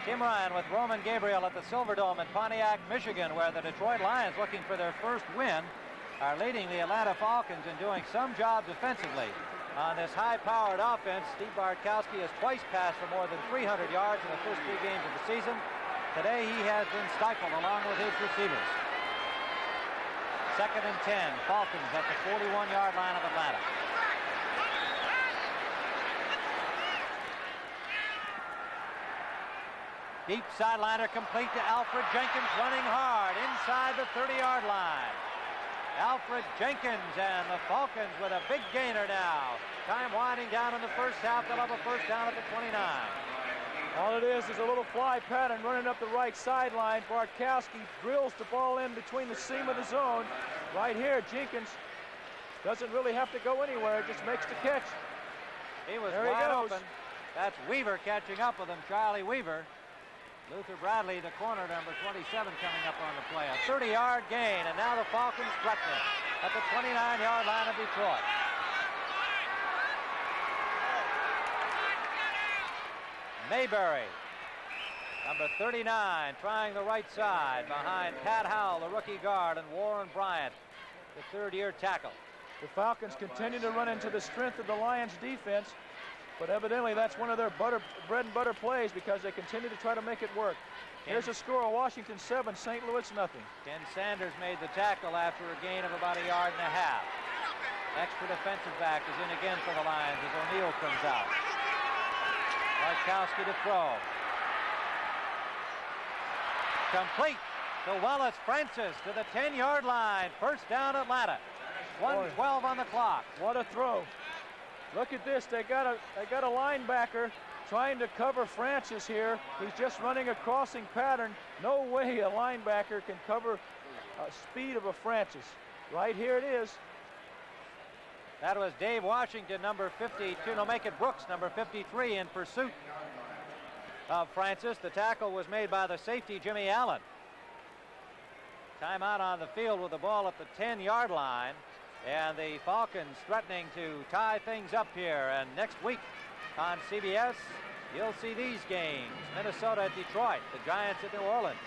Tim Ryan with Roman Gabriel at the Silverdome in Pontiac, Michigan, where the Detroit Lions, looking for their first win, are leading the Atlanta Falcons and doing some job defensively. On this high-powered offense, Steve Bartkowski has twice passed for more than 300 yards in the first 3 games of the season. Today he has been stifled along with his receivers. 2nd and 10, Falcons at the 41-yard line of Atlanta. Deep sideliner complete to Alfred Jenkins, running hard inside the 30-yard line. Alfred Jenkins and the Falcons with a big gainer now. Time winding down in the first half. They'll have a first down at the 29. All it is a little fly pattern running up the right sideline. Bartkowski drills the ball in between the seam of the zone. Right here, Jenkins doesn't really have to go anywhere, just makes the catch. He was wide open. That's Weaver catching up with him, Charlie Weaver. Luther Bradley, the corner, number 27, coming up on the play. A 30-yard gain, and now the Falcons threatening at the 29-yard line of Detroit. Mayberry, number 39, trying the right side behind Pat Howell, the rookie guard, and Warren Bryant, the third-year tackle. The Falcons continue to run into the strength of the Lions' defense, but evidently that's one of their bread and butter plays because they continue to try to make it work. Here's a score of Washington 7, St. Louis nothing. Ken Sanders made the tackle after a gain of about 1.5 yards. Extra defensive back is in again for the Lions as O'Neal comes out. Bartkowski to throw. Complete to Wallace Francis to the 10-yard line. First down Atlanta. 1:12 on the clock. What a throw. Look at this. They got a linebacker trying to cover Francis here. He's just running a crossing pattern. No way a linebacker can cover speed of a Francis. Right here it is. That was Dave Washington, number 52. No, make it Brooks, number 53, in pursuit of Francis. The tackle was made by the safety, Jimmy Allen. Timeout on the field with the ball at the 10-yard line. And the Falcons threatening to tie things up here. And next week on CBS, you'll see these games. Minnesota at Detroit, the Giants at New Orleans,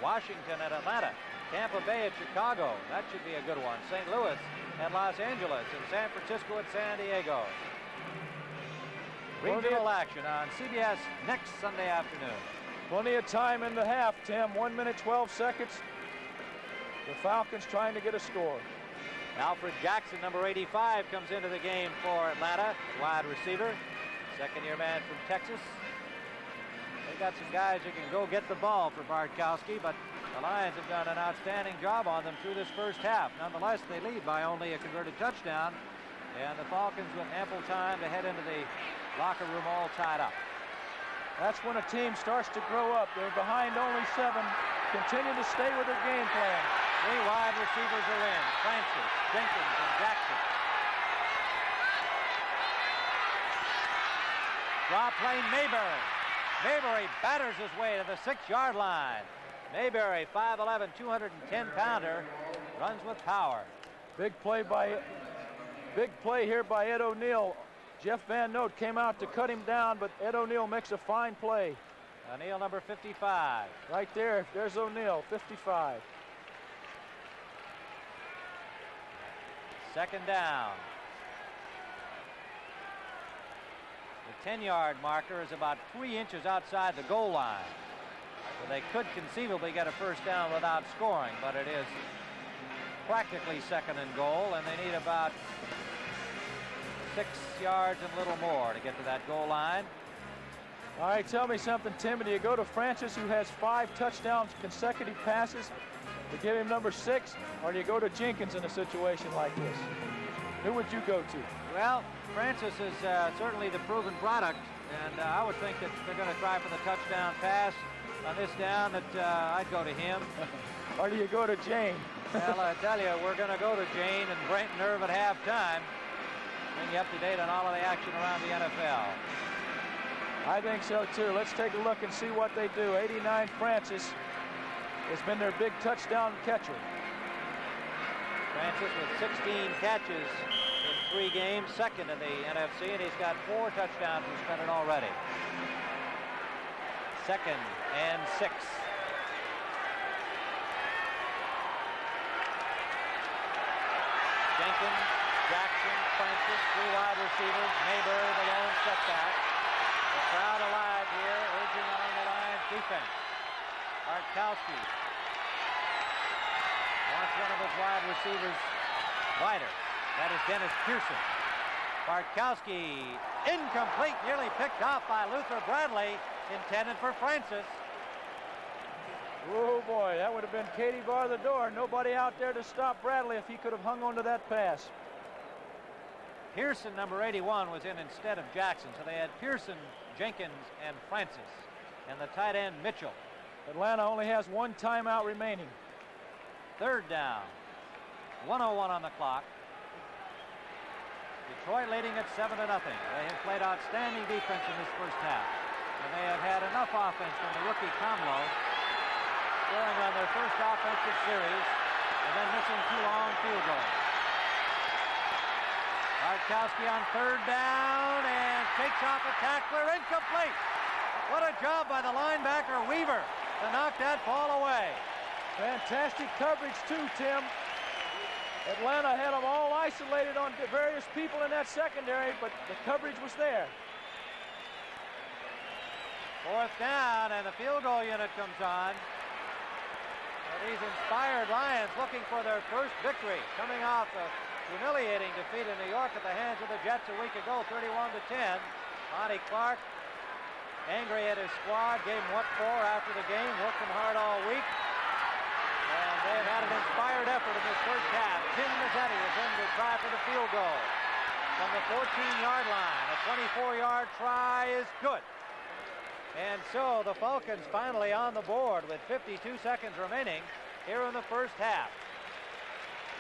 Washington at Atlanta, Tampa Bay at Chicago. That should be a good one. St. Louis at Los Angeles, and San Francisco at San Diego. Regional action on CBS next Sunday afternoon. Plenty of time in the half, Tim. 1 minute, 12 seconds. The Falcons trying to get a score. Alfred Jackson, number 85, comes into the game for Atlanta, wide receiver, second-year man from Texas. They got some guys who can go get the ball for Bartkowski, but the Lions have done an outstanding job on them through this first half. Nonetheless, they lead by only a converted touchdown, and the Falcons with ample time to head into the locker room all tied up. That's when a team starts to grow up. They're behind only 7. Continue to stay with their game plan. 3 wide receivers are in. Francis, Jenkins, and Jackson. Draw play Mayberry. Mayberry batters his way to the 6-yard line. Mayberry, 5'11", 210-pounder, runs with power. Big play here by Ed O'Neal. Jeff Van Note came out to cut him down, but Ed O'Neal makes a fine play. O'Neal, number 55. Right there, there's O'Neal, 55. Second down. The 10-yard marker is about 3 inches outside the goal line. So they could conceivably get a first down without scoring, but it is practically second and goal, and they need about 6 yards and a little more to get to that goal line. All right, tell me something, Tim. Do you go to Francis, who has 5 touchdowns, consecutive passes, to give him number 6, or do you go to Jenkins in a situation like this? Who would you go to? Well, Francis is certainly the proven product, and I would think that they're going to try for the touchdown pass on this down, that I'd go to him. Or do you go to Jane? Well, I tell you, we're going to go to Jane and Brent Nerve at halftime. Bring you up to date on all of the action around the NFL. I think so, too. Let's take a look and see what they do. 89 Francis has been their big touchdown catcher. Francis with 16 catches in 3 games, second in the NFC, and he's got 4 touchdowns suspended already. 2nd and 6. Jenkins, Jackson, Francis, 3 wide receivers. Mayberry, the lone setback. The crowd alive here, urging on the Lions defense. Bartkowski wants one of his wide receivers wider. That is Dennis Pearson. Bartkowski, incomplete, nearly picked off by Luther Bradley, intended for Francis. Oh boy, that would have been Katie bar the door. Nobody out there to stop Bradley if he could have hung on to that pass. Pearson, number 81, was in instead of Jackson, so they had Pearson, Jenkins, and Francis, and the tight end Mitchell. Atlanta only has 1 timeout remaining. 3rd down, 1:01 on the clock. Detroit leading at 7-0. They have played outstanding defense in this first half, and they have had enough offense from the rookie Comlo, scoring on their first offensive series, and then missing 2 long field goals. Bartkowski on 3rd down and takes off a tackler, incomplete. What a job by the linebacker Weaver to knock that ball away. Fantastic coverage too, Tim. Atlanta had them all isolated on various people in that secondary, but the coverage was there. 4th down, and the field goal unit comes on. And these inspired Lions looking for their first victory, coming off a humiliating defeat in New York at the hands of the Jets a week ago, 31-10. Monty Clark, angry at his squad, gave him what for after the game, worked them hard all week. And they have had an inspired effort in this first half. Tim Mazzetti is in to try for the field goal from the 14-yard line. A 24-yard try is good. And so the Falcons finally on the board with 52 seconds remaining here in the first half.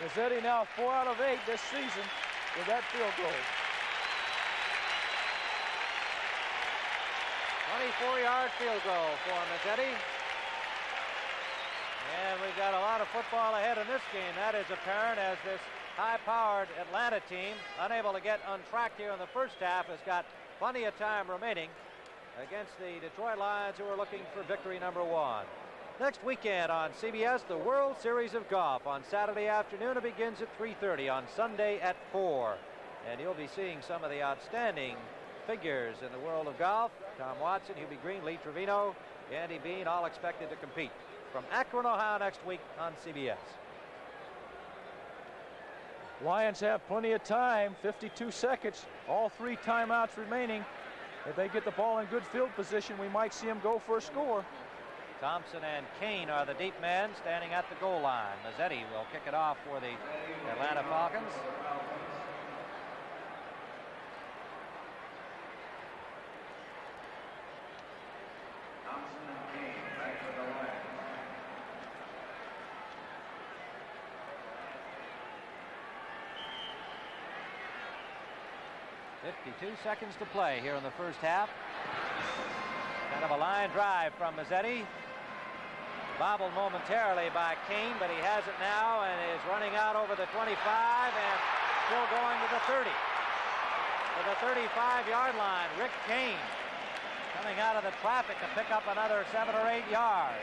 Mazzetti now 4 out of 8 this season with that field goal. 24-yard field goal for Mazzetti. And we've got a lot of football ahead in this game. That is apparent as this high-powered Atlanta team, unable to get untracked here in the first half, has got plenty of time remaining against the Detroit Lions, who are looking for victory number 1. Next weekend on CBS, the World Series of Golf. On Saturday afternoon, it begins at 3:30. On Sunday at 4. And you'll be seeing some of the outstanding figures in the world of golf. Tom Watson, Hubie Green, Lee Trevino, Andy Bean, all expected to compete. From Akron, Ohio, next week on CBS. Lions have plenty of time, 52 seconds, all 3 timeouts remaining. If they get the ball in good field position, we might see them go for a score. Thompson and Kane are the deep men standing at the goal line. Mazzetti will kick it off for the Atlanta Falcons. Thompson and Kane back for the line. 52 seconds to play here in the first half. Kind of a line drive from Mazzetti. Bobbled momentarily by Kane, but he has it now and is running out over the 25 and still going to the 30. To the 35-yard line, Rick Kane coming out of the traffic to pick up another 7 or 8 yards.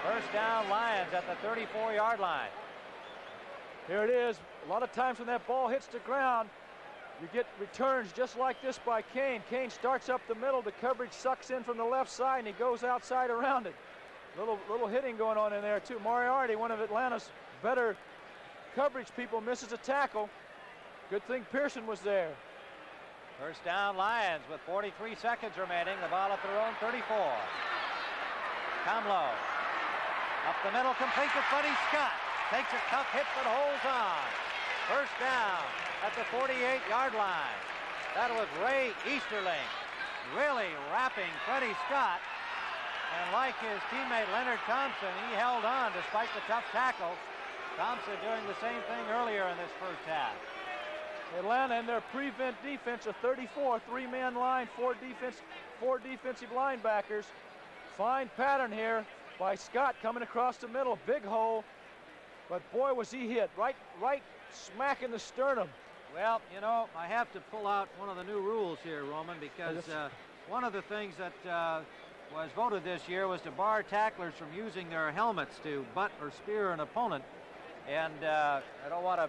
First down, Lions at the 34-yard line. Here it is. A lot of times when that ball hits the ground, you get returns just like this by Kane. Kane starts up the middle. The coverage sucks in from the left side, and he goes outside around it. Little hitting going on in there, too. Moriarty, one of Atlanta's better coverage people, misses a tackle. Good thing Pearson was there. First down, Lions with 43 seconds remaining. The ball at their own 34. Comlo up the middle, complete to Freddie Scott. Takes a tough hit but holds on. First down at the 48-yard line. That was Ray Easterling really wrapping Freddie Scott. And like his teammate Leonard Thompson, he held on despite the tough tackle. Thompson doing the same thing earlier in this first half. Atlanta in their prevent defense, a 34, 3-man line, 4 defensive linebackers. Fine pattern here by Scott coming across the middle, big hole. But boy, was he hit, right smack in the sternum. Well, you know, I have to pull out one of the new rules here, Roman, because one of the things that was voted this year was to bar tacklers from using their helmets to butt or spear an opponent. And I don't want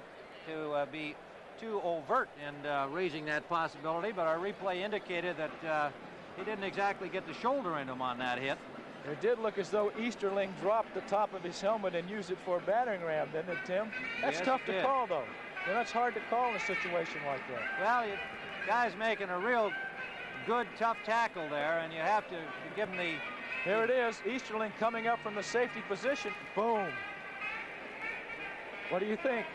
to be too overt in raising that possibility, but our replay indicated that he didn't exactly get the shoulder into him on that hit. It did look as though Easterling dropped the top of his helmet and used it for a battering ram, didn't it, Tim? That's Yes, tough to call, though. Yeah, that's hard to call in a situation like that. Well, guy's making a real good, tough tackle there, and you have to give him the... Here it is, Easterling coming up from the safety position. Boom. What do you think?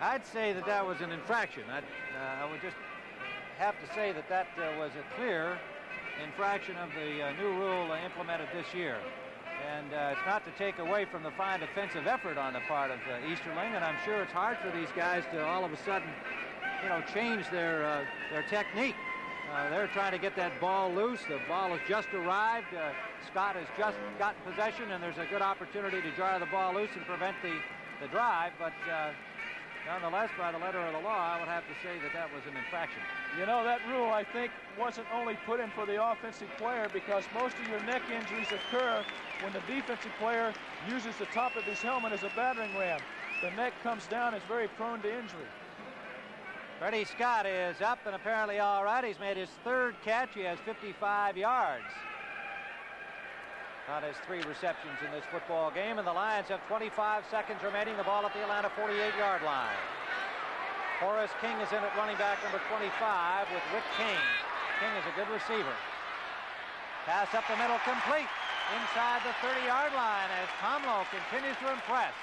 I'd say that that was an infraction. I would just have to say that that was a clear infraction of the new rule implemented this year. And it's not to take away from the fine defensive effort on the part of Easterling, and I'm sure it's hard for these guys to all of a sudden, you know, change their technique. They're trying to get that ball loose. The ball has just arrived. Scott has just gotten possession, and there's a good opportunity to jar the ball loose and prevent the drive. But nonetheless, by the letter of the law, I would have to say that that was an infraction. You know, that rule, I think, wasn't only put in for the offensive player, because most of your neck injuries occur when the defensive player uses the top of his helmet as a battering ram. The neck comes down, is very prone to injury. Freddie Scott is up and apparently all right. He's made his third catch. He has 55 yards. On his 3 receptions in this football game, and the Lions have 25 seconds remaining. The ball at the Atlanta 48-yard line. Horace King is in at running back number 25 with Rick King. King is a good receiver. Pass up the middle, complete. Inside the 30-yard line as Tomlow continues to impress.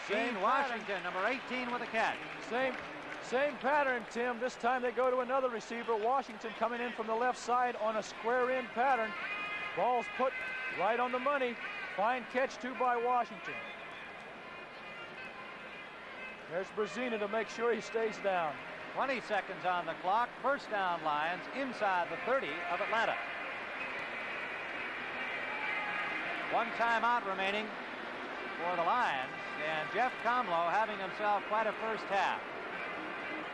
Gene Washington, number 18, with a catch. Same pattern, Tim. This time they go to another receiver. Washington coming in from the left side on a square-in pattern. Ball's put right on the money. Fine catch, too, by Washington. There's Brzezina to make sure he stays down. 20 seconds on the clock. First down, Lions inside the 30 of Atlanta. 1 timeout remaining for the Lions, and Jeff Comlow having himself quite a first half.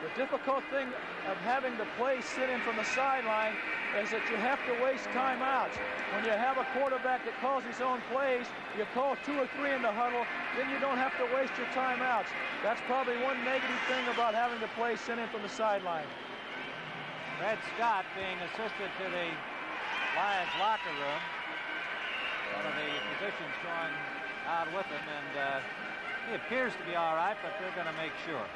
The difficult thing of having the play sit in from the sideline is that you have to waste timeouts. When you have a quarterback that calls his own plays, you call 2 or 3 in the huddle, then you don't have to waste your timeouts. That's probably one negative thing about having the play sit in from the sideline. Red Scott being assisted to the Lions locker room. One of the physicians going out with him, and he appears to be all right, but they're going to make sure.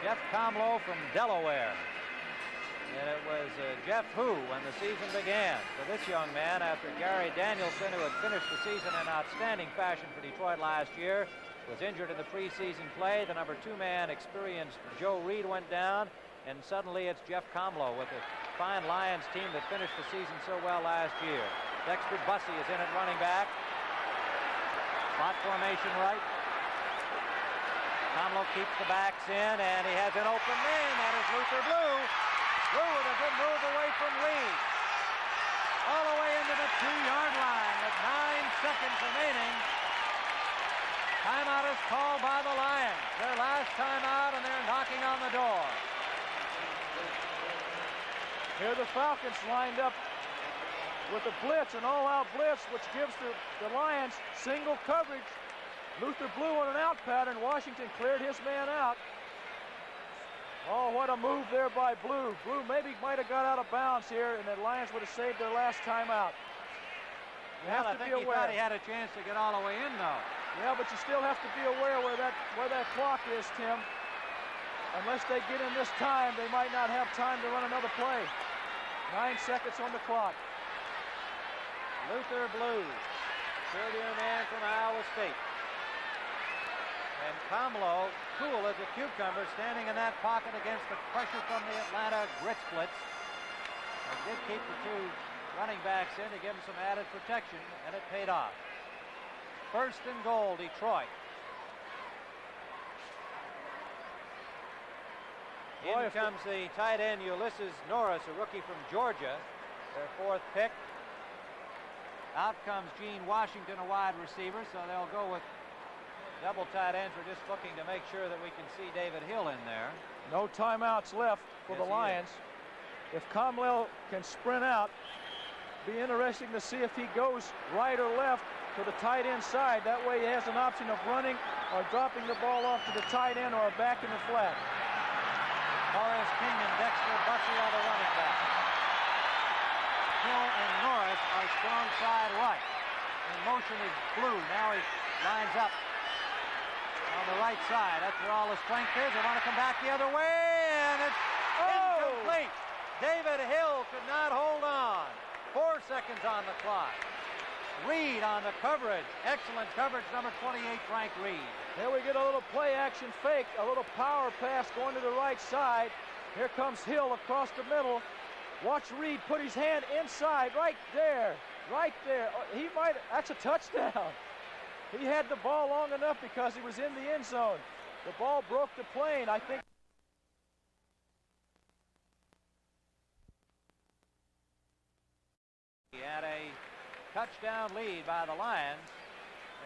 Jeff Comlow from Delaware. And it was Jeff who, when the season began, for this young man, after Gary Danielson, who had finished the season in outstanding fashion for Detroit last year, was injured in the preseason play. The number 2 man, experienced Joe Reed, went down, and suddenly it's Jeff Comlow with the fine Lions team that finished the season so well last year. Dexter Bussey is in at running back. Slot formation right. Comlow keeps the backs in, and he has an open man. That is Luther Blue. Blue with a good move away from Reed. All the way into the 2-yard line with 9 seconds remaining. Timeout is called by the Lions. Their last timeout, and they're knocking on the door. Here the Falcons lined up with a blitz, an all-out blitz, which gives the Lions single coverage. Luther Blue on an out pattern. Washington cleared his man out. Oh, what a move there by Blue. Blue maybe might have got out of bounds here, and the Lions would have saved their last timeout. You have to be aware. I thought he had a chance to get all the way in, though. Yeah, but you still have to be aware where that clock is, Tim. Unless they get in this time, they might not have time to run another play. 9 seconds on the clock. Luther Blue, third-year man from Iowa State. And Comlow, cool as a cucumber, standing in that pocket against the pressure from the Atlanta Grits blitz. They did keep the 2 running backs in to give them some added protection, and it paid off. First and goal, Detroit. In comes the tight end Ulysses Norris, a rookie from Georgia, their 4th pick. Out comes Gene Washington, a wide receiver, so they'll go with double tight ends. We're just looking to make sure that we can see David Hill in there. No timeouts left for the Lions. if Comlell can sprint out, be interesting to see if he goes right or left to the tight end side. That way he has an option of running or dropping the ball off to the tight end or back in the flat. Horace Kenyon, Dexter Bussey are the running back. Hill and Norris are strong side right. In motion is Blue. Now he lines up on the right side. That's where all the strength is. They want to come back the other way, and it's incomplete. David Hill could not hold on. 4 seconds on the clock. Reed on the coverage. Excellent coverage, number 28, Frank Reed. There we get a little play action fake, a little power pass going to the right side. Here comes Hill across the middle. Watch Reed put his hand inside, right there. He might, that's a touchdown. He had the ball long enough because he was in the end zone. The ball broke the plane, I think. He had a touchdown lead by the Lions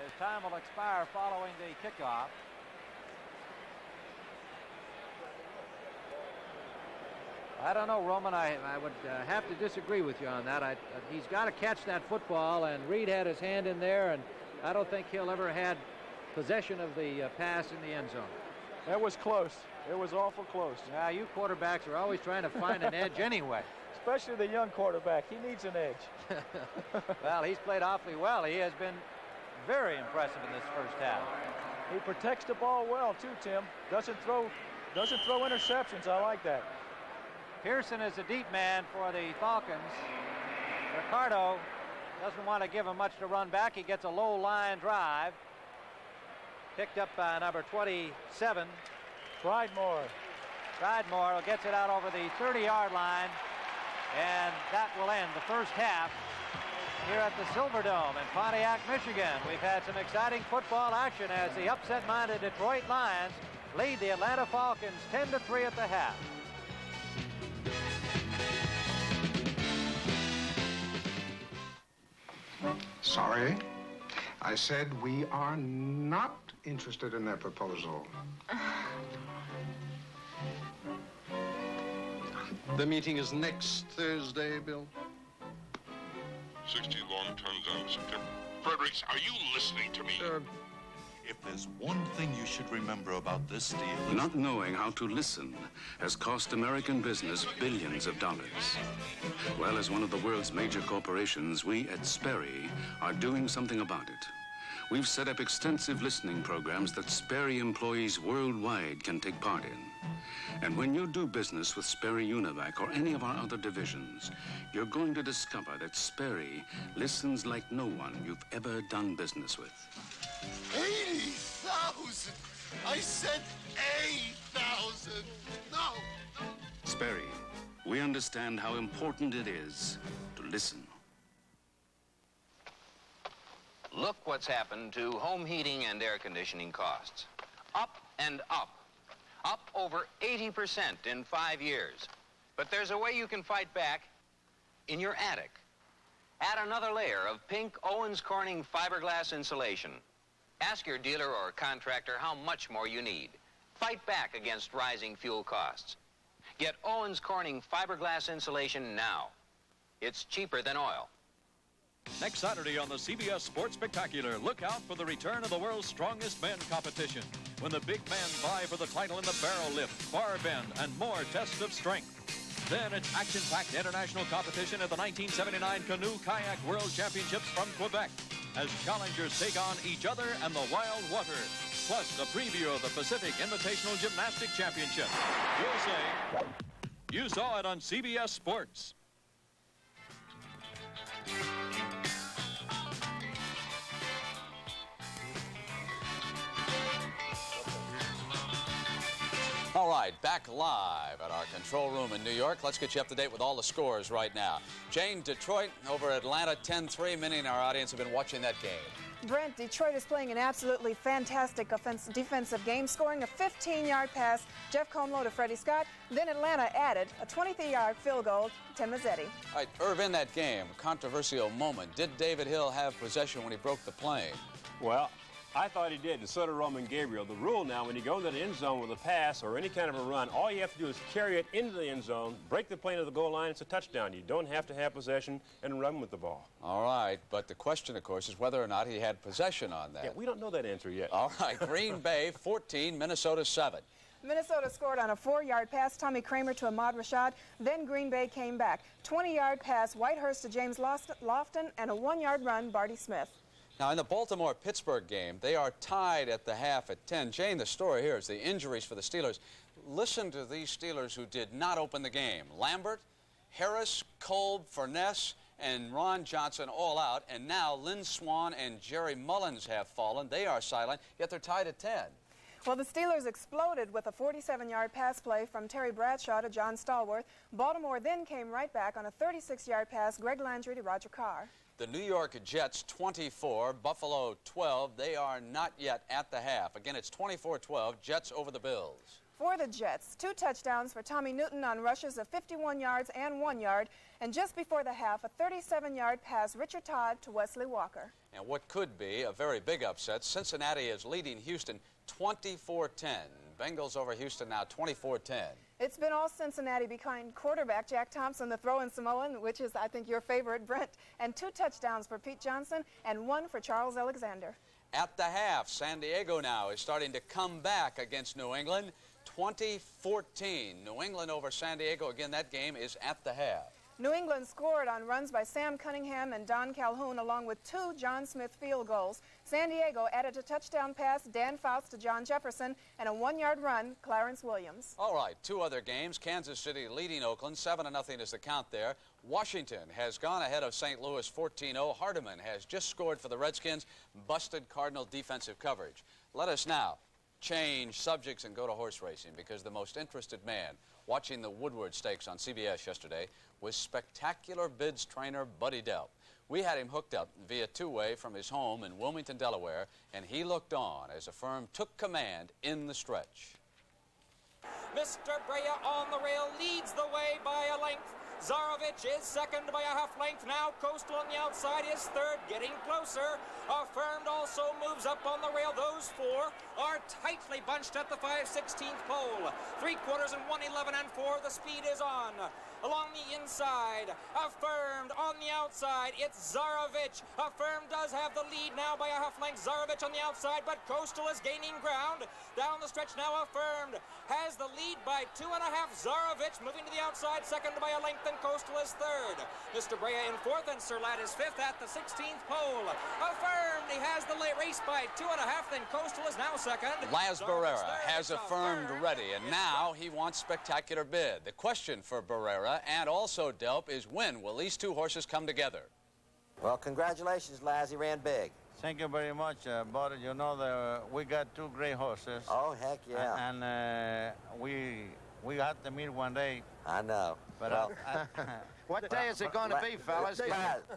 as time will expire following the kickoff. I don't know, Roman. I would have to disagree with you on that. He's got to catch that football, and Reed had his hand in there, and I don't think he'll ever had possession of the pass in the end zone. That was close. It was awful close. Yeah, you quarterbacks are always trying to find an edge anyway. Especially the young quarterback. He needs an edge. Well, he's played awfully well. He has been very impressive in this first half. He protects the ball well, too, Tim. Doesn't throw interceptions. I like that. Pearson is a deep man for the Falcons. Ricardo doesn't want to give him much to run back. He gets a low line drive. Picked up by number 27. Pridemore gets it out over the 30-yard line. And that will end the first half here at the Silverdome in Pontiac, Michigan. We've had some exciting football action as the upset-minded Detroit Lions lead the Atlanta Falcons 10-3 at the half. Sorry. I said we are not interested in their proposal. The meeting is next Thursday, Bill. 60 long tons on September. Fredericks, are you listening to me? If there's one thing you should remember about this deal... Not knowing how to listen has cost American business billions of dollars. Well, as one of the world's major corporations, we at Sperry are doing something about it. We've set up extensive listening programs that Sperry employees worldwide can take part in. And when you do business with Sperry Univac or any of our other divisions, you're going to discover that Sperry listens like no one you've ever done business with. 80,000! I said 8,000! No! Sperry, we understand how important it is to listen. Look what's happened to home heating and air conditioning costs. Up and up. Up over 80% in 5 years. But there's a way you can fight back in your attic. Add another layer of pink Owens Corning fiberglass insulation. Ask your dealer or contractor how much more you need. Fight back against rising fuel costs. Get Owens Corning fiberglass insulation now. It's cheaper than oil. Next Saturday on the CBS Sports Spectacular, look out for the return of the world's strongest men competition, when the big men vie for the title in the barrel lift, bar bend, and more tests of strength. Then it's action-packed international competition at the 1979 Canoe Kayak World Championships from Quebec, as challengers take on each other and the wild water, plus a preview of the Pacific Invitational Gymnastic Championship. You'll say, you saw it on CBS Sports. All right, back live at our control room in New York. Let's get you up to date with all the scores right now. Jane, Detroit over Atlanta 10-3. Many in our audience have been watching that game. Brent, Detroit is playing an absolutely fantastic defensive game, scoring a 15-yard pass, Jeff Comlow to Freddie Scott. Then Atlanta added a 23-yard field goal to Mazzetti. All right, Irv, in that game, controversial moment. Did David Hill have possession when he broke the plane? Well, I thought he did, and so did Roman Gabriel. The rule now, when you go into the end zone with a pass or any kind of a run, all you have to do is carry it into the end zone, break the plane of the goal line, it's a touchdown. You don't have to have possession and run with the ball. All right, but the question, of course, is whether or not he had possession on that. Yeah, we don't know that answer yet. All right, Green Bay 14, Minnesota 7. Minnesota scored on a 4-yard pass, Tommy Kramer to Ahmad Rashad. Then Green Bay came back. 20-yard pass, Whitehurst to James Lofton, and a 1-yard run, Barty Smith. Now, in the Baltimore-Pittsburgh game, they are tied at the half at 10. Jane, the story here is the injuries for the Steelers. Listen to these Steelers who did not open the game. Lambert, Harris, Kolb, Furness, and Ron Johnson all out. And now Lynn Swann and Jerry Mullins have fallen. They are sidelined, yet they're tied at 10. Well, the Steelers exploded with a 47-yard pass play from Terry Bradshaw to John Stallworth. Baltimore then came right back on a 36-yard pass, Greg Landry to Roger Carr. The New York Jets 24, Buffalo 12. They are not yet at the half. Again, it's 24-12, Jets over the Bills. For the Jets, 2 touchdowns for Tommy Newton on rushes of 51 yards and 1 yard. And just before the half, a 37-yard pass, Richard Todd to Wesley Walker. And what could be a very big upset, Cincinnati is leading Houston 24-10. Bengals over Houston now 24-10. It's been all Cincinnati behind quarterback Jack Thompson, the throw-in Samoan, which is, I think, your favorite, Brent, and 2 touchdowns for Pete Johnson and 1 for Charles Alexander. At the half, San Diego now is starting to come back against New England, 2014. New England over San Diego. Again, that game is at the half. New England scored on runs by Sam Cunningham and Don Calhoun, along with 2 John Smith field goals. San Diego added a touchdown pass, Dan Faust to John Jefferson, and a 1-yard run, Clarence Williams. All right, 2 other games. Kansas City leading Oakland, 7-0 is the count there. Washington has gone ahead of St. Louis 14-0. Hardeman has just scored for the Redskins, busted Cardinal defensive coverage. Let us now change subjects and go to horse racing, because the most interested man watching the Woodward Stakes on CBS yesterday was Spectacular Bids trainer Buddy Delp. We had him hooked up via two-way from his home in Wilmington, Delaware, and he looked on as a firm took command in the stretch. Mr. Brea on the rail leads the way by a length. Zarovich is second by a half length. Now Coastal on the outside is third, getting closer. Affirmed also moves up on the rail. Those 4 are tightly bunched at the 5/16 pole. 3/4 and 1:11 and 4. The speed is on. Along the inside, Affirmed on the outside. It's Zarovich. Affirmed does have the lead now by a half length. Zarovich on the outside, but Coastal is gaining ground. Down the stretch now, Affirmed has the lead by 2.5. Zarovich moving to the outside, second by a length, and Coastal is third. Mr. Brea in 4th, and Sir Lad is 5th at the 16th pole. Affirmed, he has the race by 2.5, then Coastal is now second. Laz Barrera has Affirmed ready, and now he wants Spectacular Bid. The question for Barrera and also Delp is, when will these 2 horses come together? Well, congratulations, Laz. He ran big. Thank you very much, Bud. You know, we got 2 great horses. Oh, heck yeah. And we have to meet one day. I know. But well, what day is it going to be, fellas?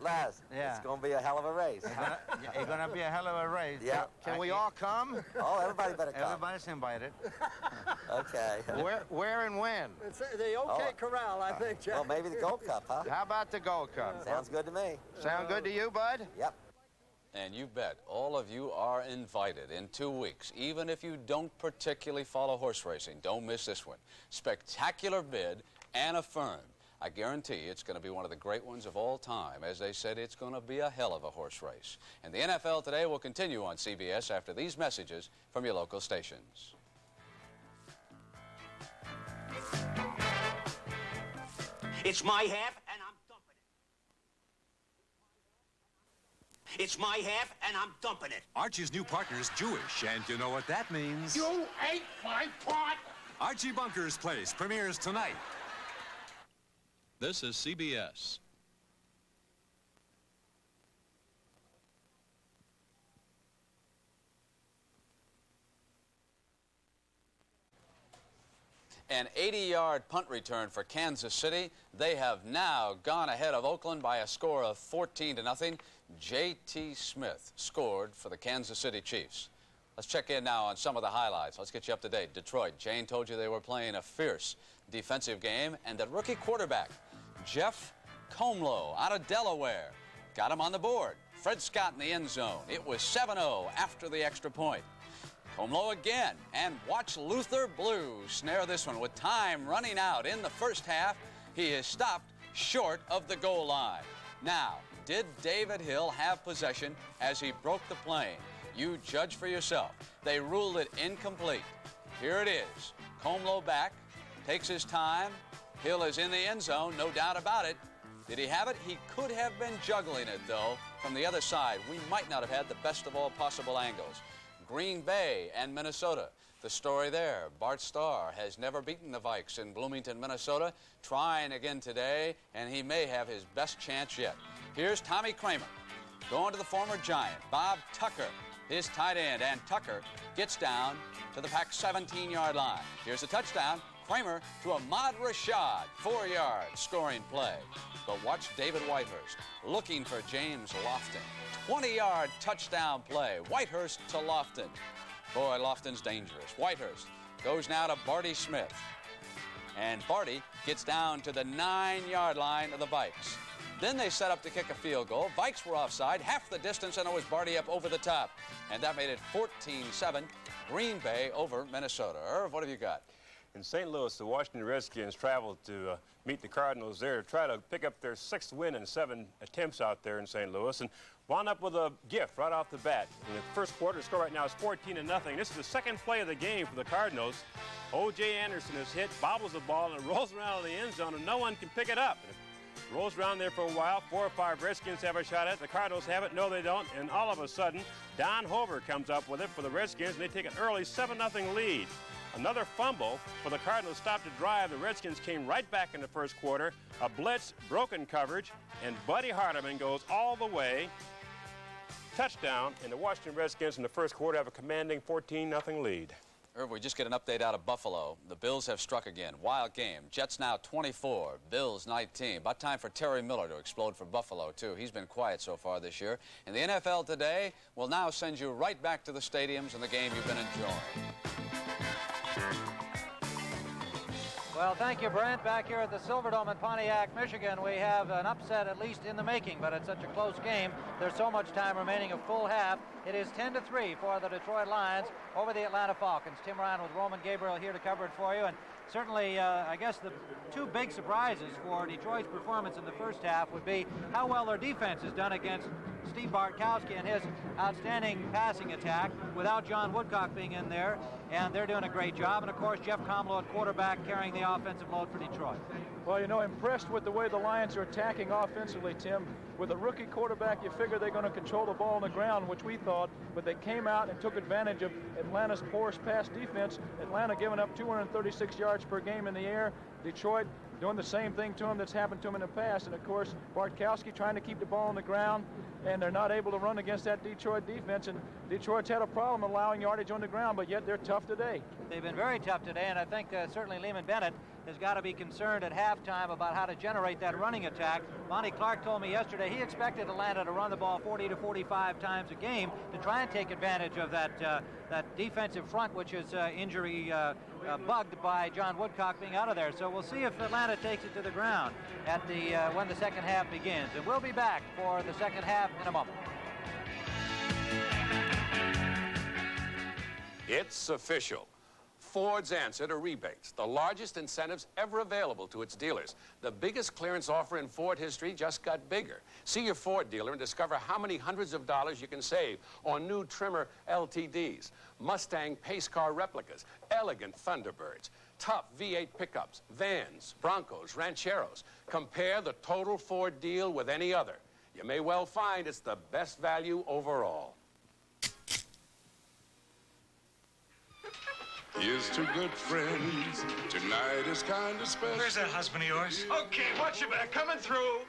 Laz, yeah. It's going to be a hell of a race. It's going to be a hell of a race. Yeah. Can we all come? Oh, everybody better come. Everybody's invited. Okay. Where and when? It's the OK Corral, I think, Jack. Well, maybe the Gold Cup, huh? How about the Gold Cup? Sounds good to me. Sound good to you, Bud? Yep. And you bet all of you are invited in 2 weeks, even if you don't particularly follow horse racing. Don't miss this one. Spectacular Bid and Affirmed. I guarantee it's going to be one of the great ones of all time. As they said, it's going to be a hell of a horse race. And the NFL Today will continue on CBS after these messages from your local stations. It's my half, and I'm dumping it. It's my half, and I'm dumping it. Archie's new partner is Jewish, and you know what that means. You ate my pot! Archie Bunker's Place premieres tonight. This is CBS. An 80-yard punt return for Kansas City. They have now gone ahead of Oakland by a score of 14-0. J.T. Smith scored for the Kansas City Chiefs. Let's check in now on some of the highlights. Let's get you up to date. Detroit, Jane told you they were playing a fierce defensive game, and that rookie quarterback, Jeff Comlow, out of Delaware, got him on the board. Fred Scott in the end zone. It was 7-0 after the extra point. Home low again, and watch Luther Blue snare this one with time running out in the first half. He is stopped short of the goal line. Now, did David Hill have possession as he broke the plane? You judge for yourself. They ruled it incomplete. Here it is. Comlow back, takes his time. Hill is in the end zone, no doubt about it. Did he have it? He could have been juggling it, though. From the other side, we might not have had the best of all possible angles. Green Bay and Minnesota. The story there, Bart Starr has never beaten the Vikes in Bloomington, Minnesota. Trying again today, and he may have his best chance yet. Here's Tommy Kramer going to the former Giant, Bob Tucker, his tight end, and Tucker gets down to the Pack's 17-yard line. Here's a touchdown. Kramer to Ahmad Rashad, 4-yard scoring play. But watch David Whitehurst looking for James Lofton. 20-yard touchdown play. Whitehurst to Lofton. Boy, Lofton's dangerous. Whitehurst goes now to Barty Smith. And Barty gets down to the 9-yard line of the Vikes. Then they set up to kick a field goal. Vikes were offside, half the distance, and it was Barty up over the top. And that made it 14-7, Green Bay over Minnesota. Irv, what have you got? In St. Louis, the Washington Redskins traveled to meet the Cardinals there to try to pick up their 6th win in 7 attempts out there in St. Louis, and wound up with a gift right off the bat. In the first quarter, the score right now is 14-0. This is the second play of the game for the Cardinals. O.J. Anderson is hit, bobbles the ball, and it rolls around in the end zone, and no one can pick it up. It rolls around there for a while. 4 or 5 Redskins have a shot at it. The Cardinals have it. No, they don't. And all of a sudden, Don Hover comes up with it for the Redskins, and they take an early 7-0 lead. Another fumble for the Cardinals stopped the drive. The Redskins came right back in the first quarter. A blitz, broken coverage, and Buddy Hardeman goes all the way. Touchdown, and the Washington Redskins in the first quarter have a commanding 14-0 lead. Irv, we just get an update out of Buffalo. The Bills have struck again. Wild game. Jets now 24, Bills 19. About time for Terry Miller to explode for Buffalo, too. He's been quiet so far this year. And the NFL today will now send you right back to the stadiums and the game you've been enjoying. Well, thank you, Brent. Back here at the Silverdome in Pontiac, Michigan, we have an upset, at least in the making, but it's such a close game. There's so much time remaining, a full half. It is 10-3 for the Detroit Lions over the Atlanta Falcons. Tim Ryan with Roman Gabriel here to cover it for you. And certainly, I guess the 2 big surprises for Detroit's performance in the first half would be how well their defense has done against Steve Bartkowski and his outstanding passing attack without John Woodcock being in there, and they're doing a great job. And of course, Jeff Comlow at quarterback carrying the offensive load for Detroit. Well, you know, impressed with the way the Lions are attacking offensively, Tim. With a rookie quarterback, you figure they're going to control the ball on the ground, which we thought, but they came out and took advantage of Atlanta's porous pass defense. Atlanta giving up 236 yards per game in the air. Detroit doing the same thing to them that's happened to them in the past. And of course, Bartkowski trying to keep the ball on the ground, and they're not able to run against that Detroit defense. And Detroit's had a problem allowing yardage on the ground, but yet they're tough today. They've been very tough today, and I think certainly Lehman Bennett has got to be concerned at halftime about how to generate that running attack. Monty Clark told me yesterday he expected Atlanta to run the ball 40 to 45 times a game to try and take advantage of that defensive front, which is injury bugged by John Woodcock being out of there. So we'll see if Atlanta takes it to the ground at the when the second half begins. And we'll be back for the second half in a moment. It's official. Ford's answer to rebates, the largest incentives ever available to its dealers. The biggest clearance offer in Ford history just got bigger. See your Ford dealer and discover how many hundreds of dollars you can save on new trimmer LTDs, Mustang pace car replicas, elegant Thunderbirds, top V8 pickups, vans, Broncos, Rancheros. Compare the total Ford deal with any other. You may well find it's the best value overall. Here's to good friends. Tonight is kind of special. Where's that husband of yours? Okay, watch your back. Coming through.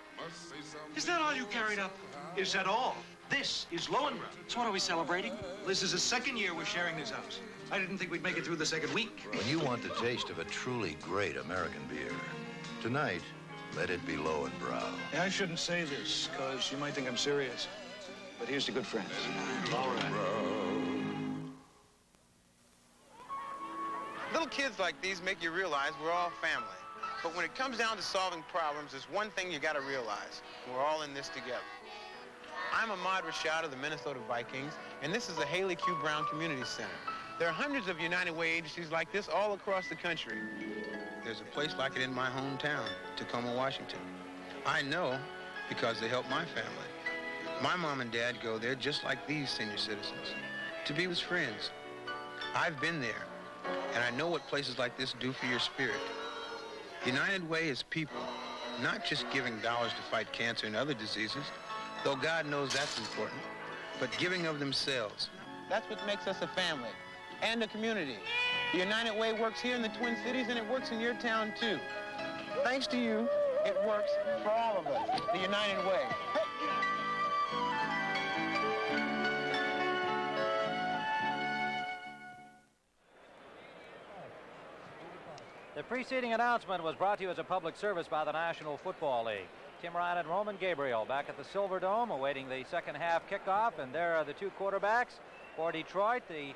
Is that all you carried up? Is that all? This is Lowenbrau. So what are we celebrating? This is the second year we're sharing this house. I didn't think we'd make it through the second week. When you want the taste of a truly great American beer, tonight, let it be Lowenbrau. Yeah, I shouldn't say this, because you might think I'm serious. But here's to good friends. All right. Little kids like these make you realize we're all family. But when it comes down to solving problems, there's one thing you gotta realize. We're all in this together. I'm Ahmad Rashad of the Minnesota Vikings, and this is the Haley Q. Brown Community Center. There are hundreds of United Way agencies like this all across the country. There's a place like it in my hometown, Tacoma, Washington. I know because they help my family. My mom and dad go there just like these senior citizens, to be with friends. I've been there, and I know what places like this do for your spirit. United Way is people, not just giving dollars to fight cancer and other diseases, though God knows that's important, but giving of themselves. That's what makes us a family and a community. The United Way works here in the Twin Cities, and it works in your town, too. Thanks to you, it works for all of us, the United Way. The preceding announcement was brought to you as a public service by the National Football League. Tim Ryan and Roman Gabriel back at the Silver Dome awaiting the second half kickoff, and there are the two quarterbacks for Detroit. The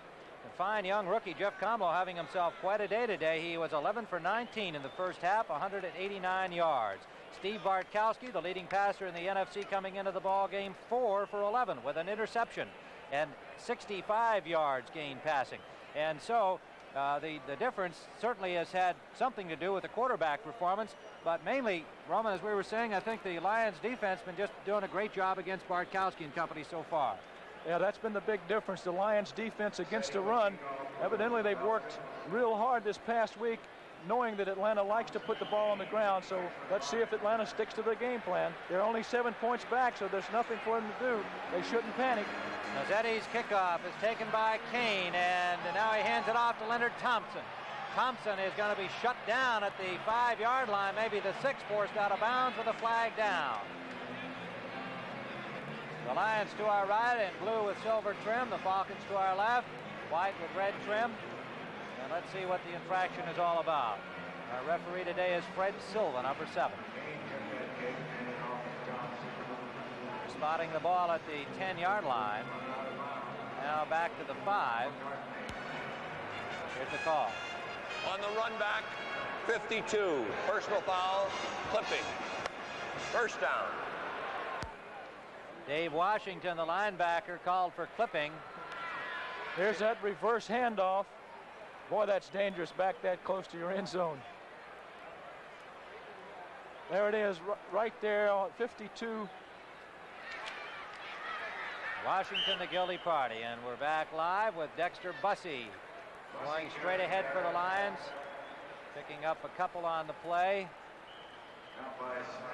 fine young rookie Jeff Comlo having himself quite a day today. He was 11 for 19 in the first half, 189 yards. Steve Bartkowski, the leading passer in the NFC coming into the ball game, 4 for 11 with an interception and 65 yards gained passing. And so the difference certainly has had something to do with the quarterback performance, but mainly, Roman, as we were saying, I think the Lions defense been just doing a great job against Bartkowski and company so far. Yeah, that's been the big difference. The Lions defense against the run. Evidently, they've worked real hard this past week, knowing that Atlanta likes to put the ball on the ground. So let's see if Atlanta sticks to the game plan. They're only 7 points back, so there's nothing for them to do. They shouldn't panic. Mazzetti's kickoff is taken by Kane, and now he hands it off to Leonard Thompson. Thompson is going to be shut down at the 5-yard line, maybe the 6, forced out of bounds with a flag down. The Lions to our right in blue with silver trim, the Falcons to our left, white with red trim. And let's see what the infraction is all about. Our referee today is Fred Silva, number 7. Spotting the ball at the 10-yard line. Now back to the 5. Here's the call. On the run back, 52. Personal foul, clipping. First down. Dave Washington, the linebacker, called for clipping. Here's that reverse handoff. Boy, that's dangerous back that close to your end zone. There it is, right there on 52. Washington, the guilty party, and we're back live with Dexter Bussey going straight ahead for the Lions, picking up a couple on the play.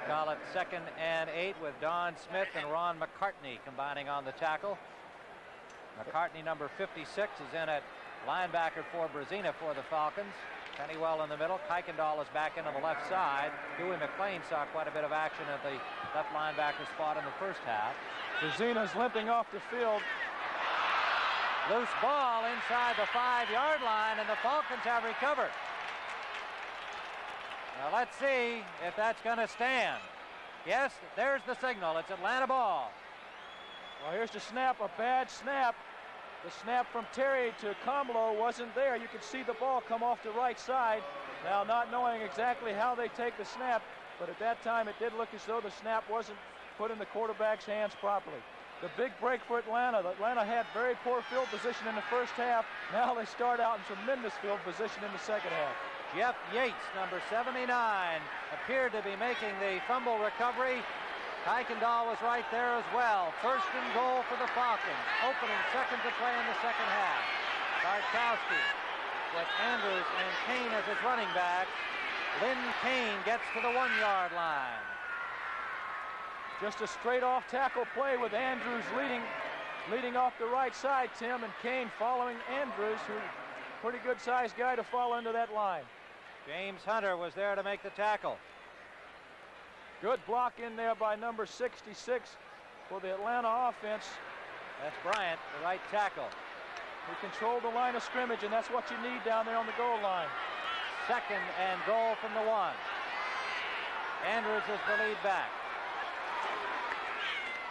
Call it 2nd and 8 with Don Smith and Ron McCartney combining on the tackle. McCartney, number 56, is in at linebacker for Brazina for the Falcons. Pennywell in the middle. Kuykendall is back into the left side. Huey McLean saw quite a bit of action at the left linebacker spot in the first half. Brazina's limping off the field. Loose ball inside the 5-yard line, and the Falcons have recovered. Now let's see if that's going to stand. Yes, there's the signal. It's Atlanta ball. Well, here's the snap, a bad snap. The snap from Terry to Comlo wasn't there. You could see the ball come off the right side. Now, not knowing exactly how they take the snap, but at that time it did look as though the snap wasn't put in the quarterback's hands properly. The big break for Atlanta. Atlanta had very poor field position in the first half. Now they start out in tremendous field position in the second half. Jeff Yates, number 79, appeared to be making the fumble recovery. Kuykendall was right there as well. 1st and goal for the Falcons. Opening second to play in the second half. Bartkowski with Andrews and Kane as his running back. Lynn Kane gets to the 1-yard line. Just a straight off tackle play with Andrews leading off the right side, Tim, and Kane following Andrews, who pretty good sized guy to fall into that line. James Hunter was there to make the tackle. Good block in there by number 66 for the Atlanta offense. That's Bryant, the right tackle. He controlled the line of scrimmage, and that's what you need down there on the goal line. 2nd and goal from the 1. Andrews is the lead back.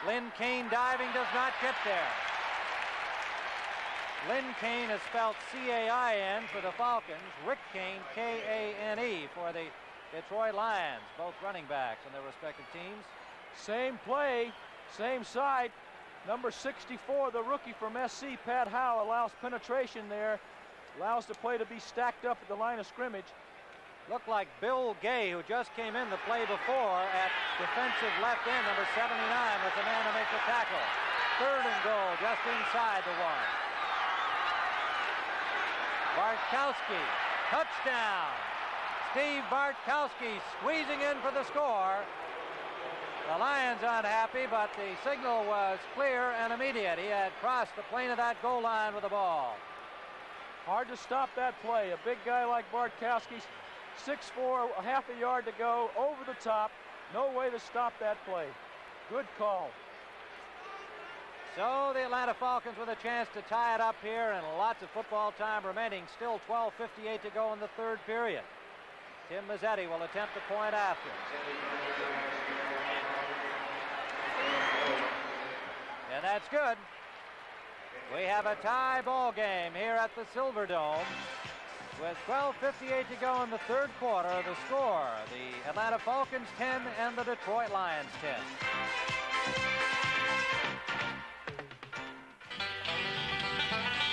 Lynn Kane diving, does not get there. Lynn Kane is spelled C-A-I-N for the Falcons. Rick Kane, K-A-N-E for the Detroit Lions, both running backs on their respective teams. Same play, same side. Number 64, the rookie from SC, Pat Howe, allows penetration there, allows the play to be stacked up at the line of scrimmage. Looked like Bill Gay, who just came in the play before at defensive left end, number 79, was the man to make the tackle. 3rd and goal, just inside the 1. Bartkowski, touchdown. Steve Bartkowski squeezing in for the score. The Lions unhappy, but the signal was clear and immediate. He had crossed the plane of that goal line with the ball. Hard to stop that play. A big guy like Bartkowski, 6'4", a half a yard to go, over the top. No way to stop that play. Good call. So the Atlanta Falcons with a chance to tie it up here, and lots of football time remaining. Still 12:58 to go in the 3rd period. Tim Mazzetti will attempt the point after. And that's good. We have a tie ball game here at the Silverdome with 12:58 to go in the 3rd quarter. The score, the Atlanta Falcons 10 and the Detroit Lions 10.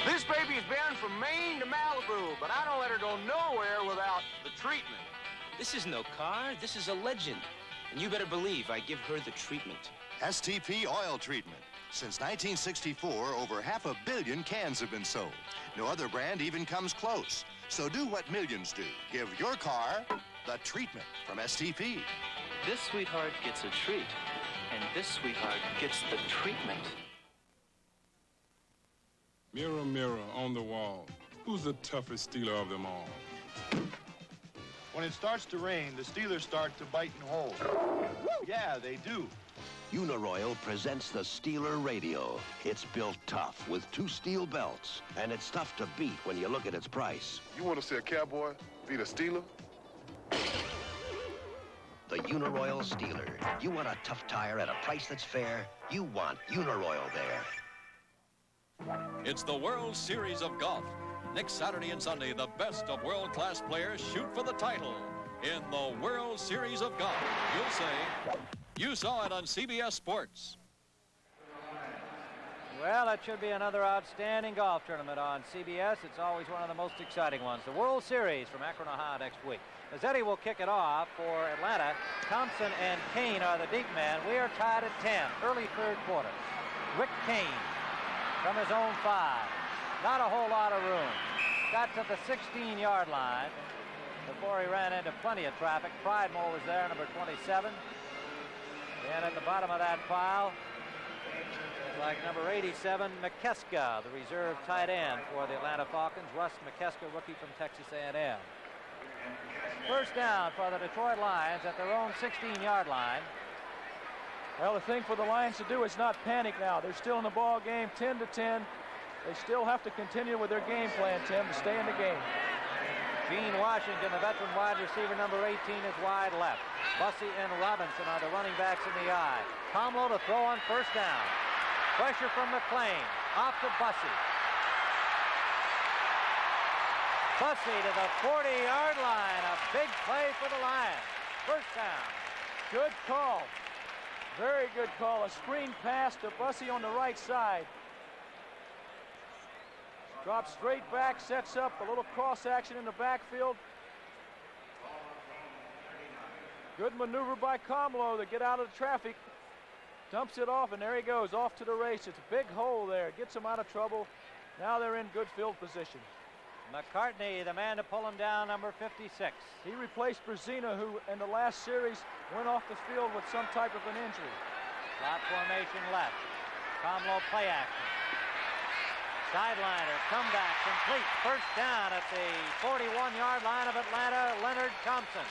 This baby's been from Maine to Malibu, but I don't let her go nowhere without the treatment. This is no car, this is a legend. And you better believe I give her the treatment. STP oil treatment. Since 1964, over 500 million cans have been sold. No other brand even comes close. So do what millions do. Give your car the treatment from STP. This sweetheart gets a treat, and this sweetheart gets the treatment. Mirror, mirror on the wall, who's the toughest stealer of them all? When it starts to rain, the steelers start to bite and hold. Yeah, they do. Uniroyal presents the Steeler Radio. It's built tough with 2 steel belts, and it's tough to beat when you look at its price. You want to see a cowboy beat a stealer? The Uniroyal Steeler. You want a tough tire at a price that's fair? You want Uniroyal there. It's the World Series of Golf. Next Saturday and Sunday, the best of world-class players shoot for the title in the World Series of Golf. You'll say, you saw it on CBS Sports. Well, it should be another outstanding golf tournament on CBS. It's always one of the most exciting ones. The World Series from Akron, Ohio next week. Mazzetti will kick it off for Atlanta. Thompson and Kane are the deep men. We are tied at 10, early 3rd quarter. Rick Kane from his own 5. Not a whole lot of room. Got to the 16-yard line before he ran into plenty of traffic. Pridemore was there, number 27. And at the bottom of that pile, like number 87, McKeska, the reserve tight end for the Atlanta Falcons. Russ McKeska, rookie from Texas A&M. First down for the Detroit Lions at their own 16-yard line. Well, the thing for the Lions to do is not panic now. They're still in the ball game, 10-10. They still have to continue with their game plan, Tim, to stay in the game. Gene Washington, the veteran wide receiver, number 18, is wide left. Bussey and Robinson are the running backs in the eye. Tomlow to throw on first down. Pressure from McClain. Off to Bussey. Bussey to the 40-yard line. A big play for the Lions. First down. Good call. Very good call. A screen pass to Bussey on the right side. Drops straight back, sets up a little cross action in the backfield. Good maneuver by Comlow to get out of the traffic. Dumps it off, and there he goes, off to the race. It's a big hole there. Gets him out of trouble. Now they're in good field position. McCartney, the man to pull him down, number 56. He replaced Brzezina, who in the last series went off the field with some type of an injury. Slot formation left. Comlow play action. Sideliner, comeback, complete. First down at the 41-yard line of Atlanta. Leonard Thompson,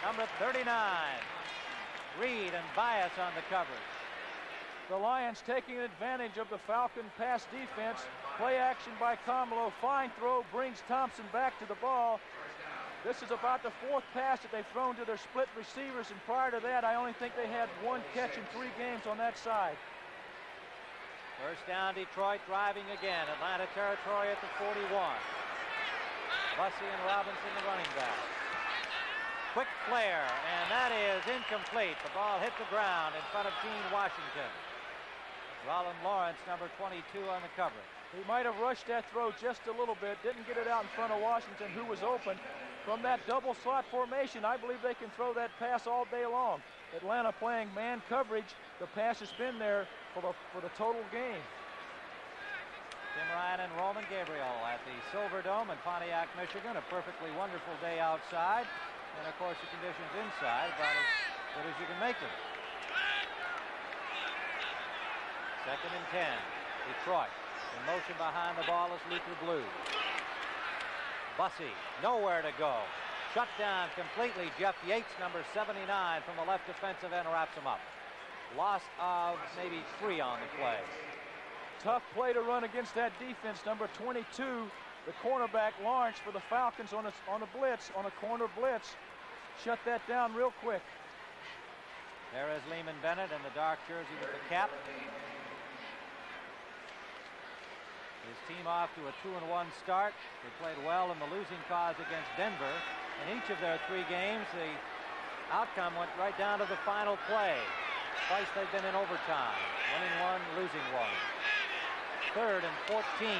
number 39. Reed and Bias on the coverage. The Lions taking advantage of the Falcon pass defense. Play action by Comlow. Fine throw brings Thompson back to the ball. This is about the 4th pass that they've thrown to their split receivers, and prior to that, I only think they had 1 catch in 3 games on that side. First down, Detroit driving again. Atlanta territory at the 41. Bussey and Robinson, the running back. Quick flare, and that is incomplete. The ball hit the ground in front of Gene Washington. Roland Lawrence, number 22, on the cover. He might have rushed that throw just a little bit, didn't get it out in front of Washington, who was open. From that double slot formation, I believe they can throw that pass all day long. Atlanta playing man coverage. The pass has been there for the total game. Tim Ryan and Roman Gabriel at the Silver Dome in Pontiac, Michigan. A perfectly wonderful day outside. And, of course, the conditions inside about as good as you can make them. 2nd and 10. Detroit. In motion behind the ball is Luther Blue. Bussey, nowhere to go. Shut down completely. Jeff Yates, number 79, from the left defensive end, wraps him up. Loss of maybe 3 on the play. Tough play to run against that defense. Number 22, the cornerback Lawrence for the Falcons on a blitz, on a corner blitz. Shut that down real quick. There is Lehman Bennett in the dark jersey with the cap. His team off to a 2-1 start. They played well in the losing cause against Denver. In each of their 3 games, the outcome went right down to the final play. Twice they've been in overtime. Winning 1, losing 1. 3rd and 14.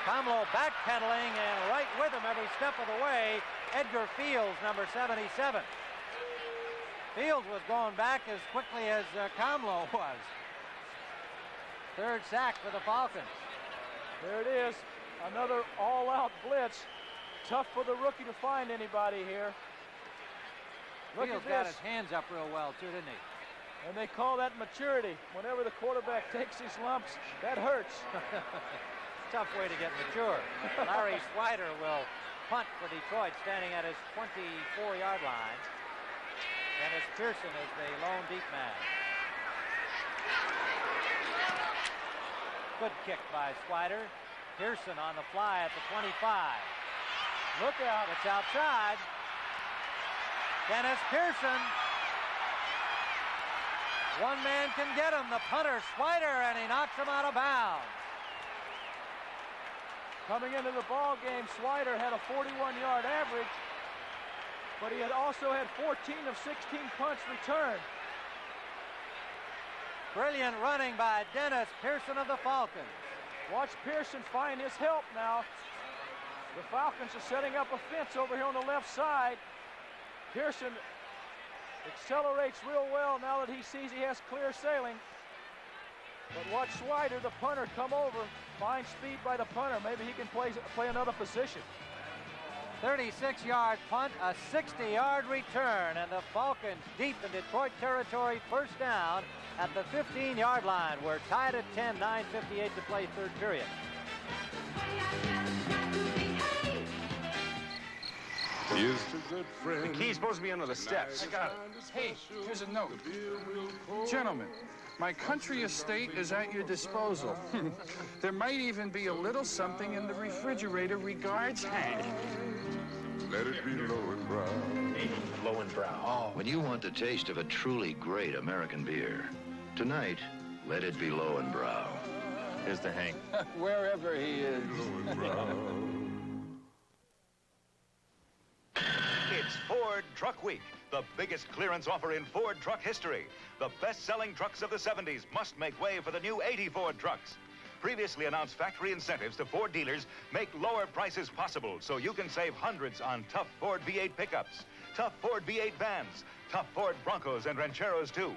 Comlo backpedaling and right with him every step of the way. Edgar Fields, number 77. Fields was going back as quickly as Comlo was. 3rd sack for the Falcons. There it is, another all-out blitz. Tough for the rookie to find anybody here. Look Fields at got this. his hands up real well too, didn't he? And they call that maturity. Whenever the quarterback takes his lumps, that hurts. Tough way to get mature. Larry Swider will punt for Detroit, standing at his 24-yard line. Dennis Pearson is the lone deep man. Good kick by Swider. Pearson on the fly at the 25. Look out, it's outside. Dennis Pearson. One man can get him, the punter Swider, and he knocks him out of bounds. Coming into the ball game, Swider had a 41-yard average, but he had also had 14 of 16 punts returned. Brilliant running by Dennis Pearson of the Falcons. Watch Pearson find his help now. The Falcons are setting up a fence over here on the left side. Pearson accelerates real well now that he sees he has clear sailing. But watch Swider, the punter, come over. Fine speed by the punter. Maybe he can play another position. 36-yard punt, a 60-yard return, and the Falcons deep in Detroit territory, 1st down at the 15-yard line. We're tied at 10, 9:58 to play, 3rd period. The key's supposed to be under the steps. I got it. Hey, here's a note. Gentlemen, my country estate is at your disposal. There might even be a little something in the refrigerator regards Hank. Let it be Lowenbrow. Lowenbrow. When you want the taste of a truly great American beer, tonight, let it be Lowenbrow. Here's the Hank. Wherever he is. It's Ford Truck Week, the biggest clearance offer in Ford truck history. The best-selling trucks of the 70s must make way for the new 80 Ford trucks. Previously announced factory incentives to Ford dealers make lower prices possible so you can save hundreds on tough Ford V8 pickups, tough Ford V8 vans, tough Ford Broncos and Rancheros too.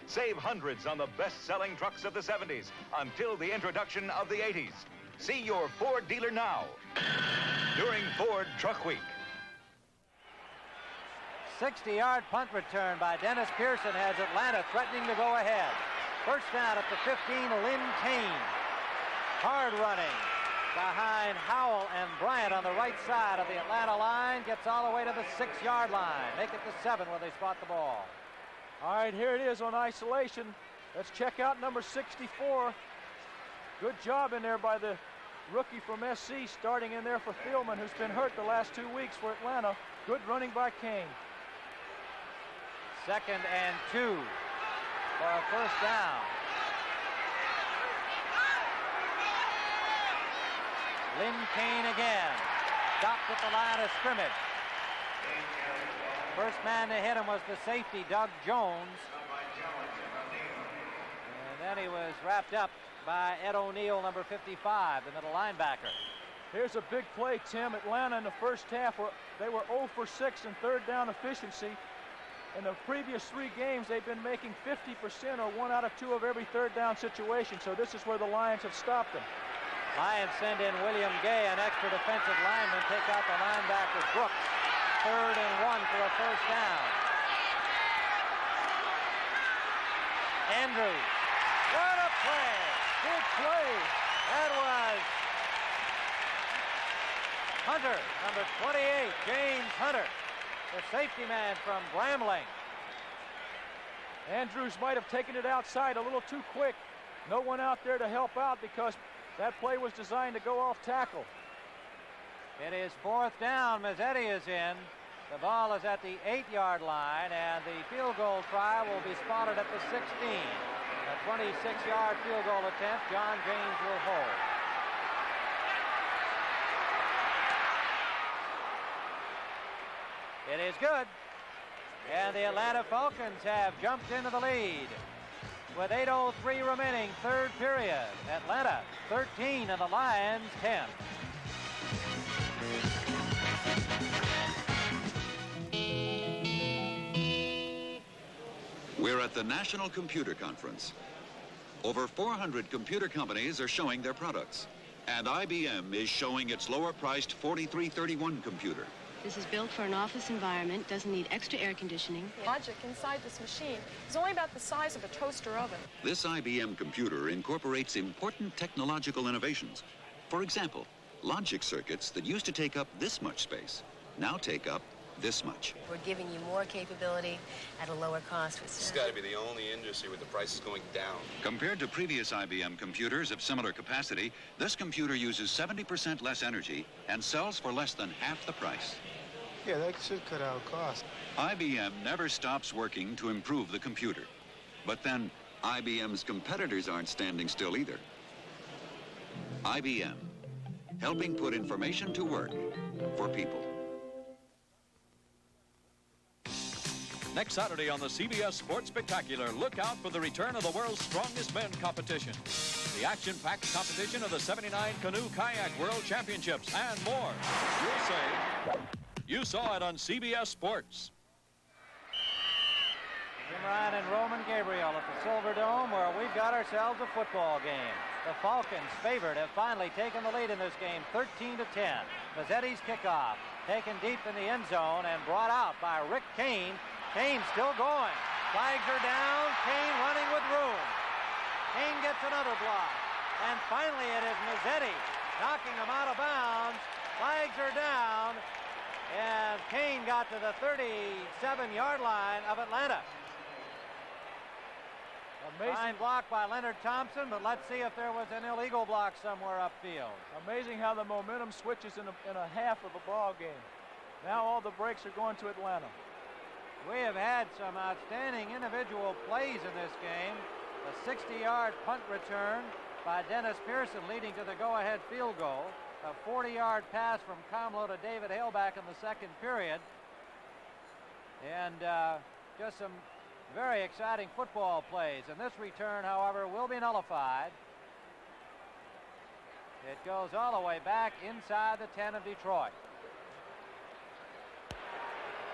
Save hundreds on the best-selling trucks of the 70s until the introduction of the 80s. See your Ford dealer now during Ford Truck Week. 60-yard punt return by Dennis Pearson has Atlanta threatening to go ahead. 1st down at the 15, Lynn Kane. Hard running behind Howell and Bryant on the right side of the Atlanta line. Gets all the way to the 6-yard line. Make it the 7 where they spot the ball. All right, here it is on isolation. Let's check out number 64. Good job in there by the rookie from SC, starting in there for Thielman, who's been hurt the last 2 weeks for Atlanta. Good running by Kane. 2nd and 2 for a 1st down. Lynn Kane again. Stopped at the line of scrimmage. First man to hit him was the safety, Doug Jones. And then he was wrapped up by Ed O'Neill, number 55, the middle linebacker. Here's a big play, Tim. Atlanta in the first half, they were 0 for 6 in third down efficiency. In the previous 3 games, they've been making 50% or 1 out of 2 of every third down situation. So this is where the Lions have stopped them. Lions send in William Gay, an extra defensive lineman, take out the linebacker Brooks. 3rd and 1 for a first down. Andrews. What a play! Big play. That was Hunter, number 28, James Hunter, the safety man from Grambling. Andrews might have taken it outside a little too quick. No one out there to help out because that play was designed to go off tackle. It is 4th down. Mazzetti is in. The ball is at the 8-yard line, and the field goal try will be spotted at the 16. A 26-yard field goal attempt. John James will hold. It is good. And the Atlanta Falcons have jumped into the lead. With 8:03 remaining, 3rd period. Atlanta 13 and the Lions 10. We're at the National Computer Conference. Over 400 computer companies are showing their products. And IBM is showing its lower-priced 4331 computer. This is built for an office environment, doesn't need extra air conditioning. Logic inside this machine is only about the size of a toaster oven. This IBM computer incorporates important technological innovations. For example, logic circuits that used to take up this much space now take up this much. We're giving you more capability at a lower cost. This has got to be the only industry where the price is going down. Compared to previous IBM computers of similar capacity, this computer uses 70% less energy and sells for less than half the price. Yeah, that should cut out costs. IBM never stops working to improve the computer. But then, IBM's competitors aren't standing still either. IBM, helping put information to work for people. Next Saturday on the CBS Sports Spectacular, look out for the return of the world's strongest men competition. The action-packed competition of the 79 Canoe Kayak World Championships and more. You'll say, you saw it on CBS Sports. Jim Ryan and Roman Gabriel at the Silverdome, where we've got ourselves a football game. The Falcons, favored, have finally taken the lead in this game, 13-10. Mazzetti's kickoff, taken deep in the end zone and brought out by Rick Kane. Kane still going. Flags are down. Kane running with room. Kane gets another block. And finally it is Mazzetti knocking him out of bounds. Flags are down. And Kane got to the 37-yard line of Atlanta. Amazing. Fine block by Leonard Thompson, but let's see if there was an illegal block somewhere upfield. Amazing how the momentum switches in a half of a ball game. Now all the breaks are going to Atlanta. We have had some outstanding individual plays in this game. A 60-yard punt return by Dennis Pearson leading to the go-ahead field goal. A 40-yard pass from Comlo to David Haleback in the second period. And just some very exciting football plays. And this return, however, will be nullified. It goes all the way back inside the 10 of Detroit.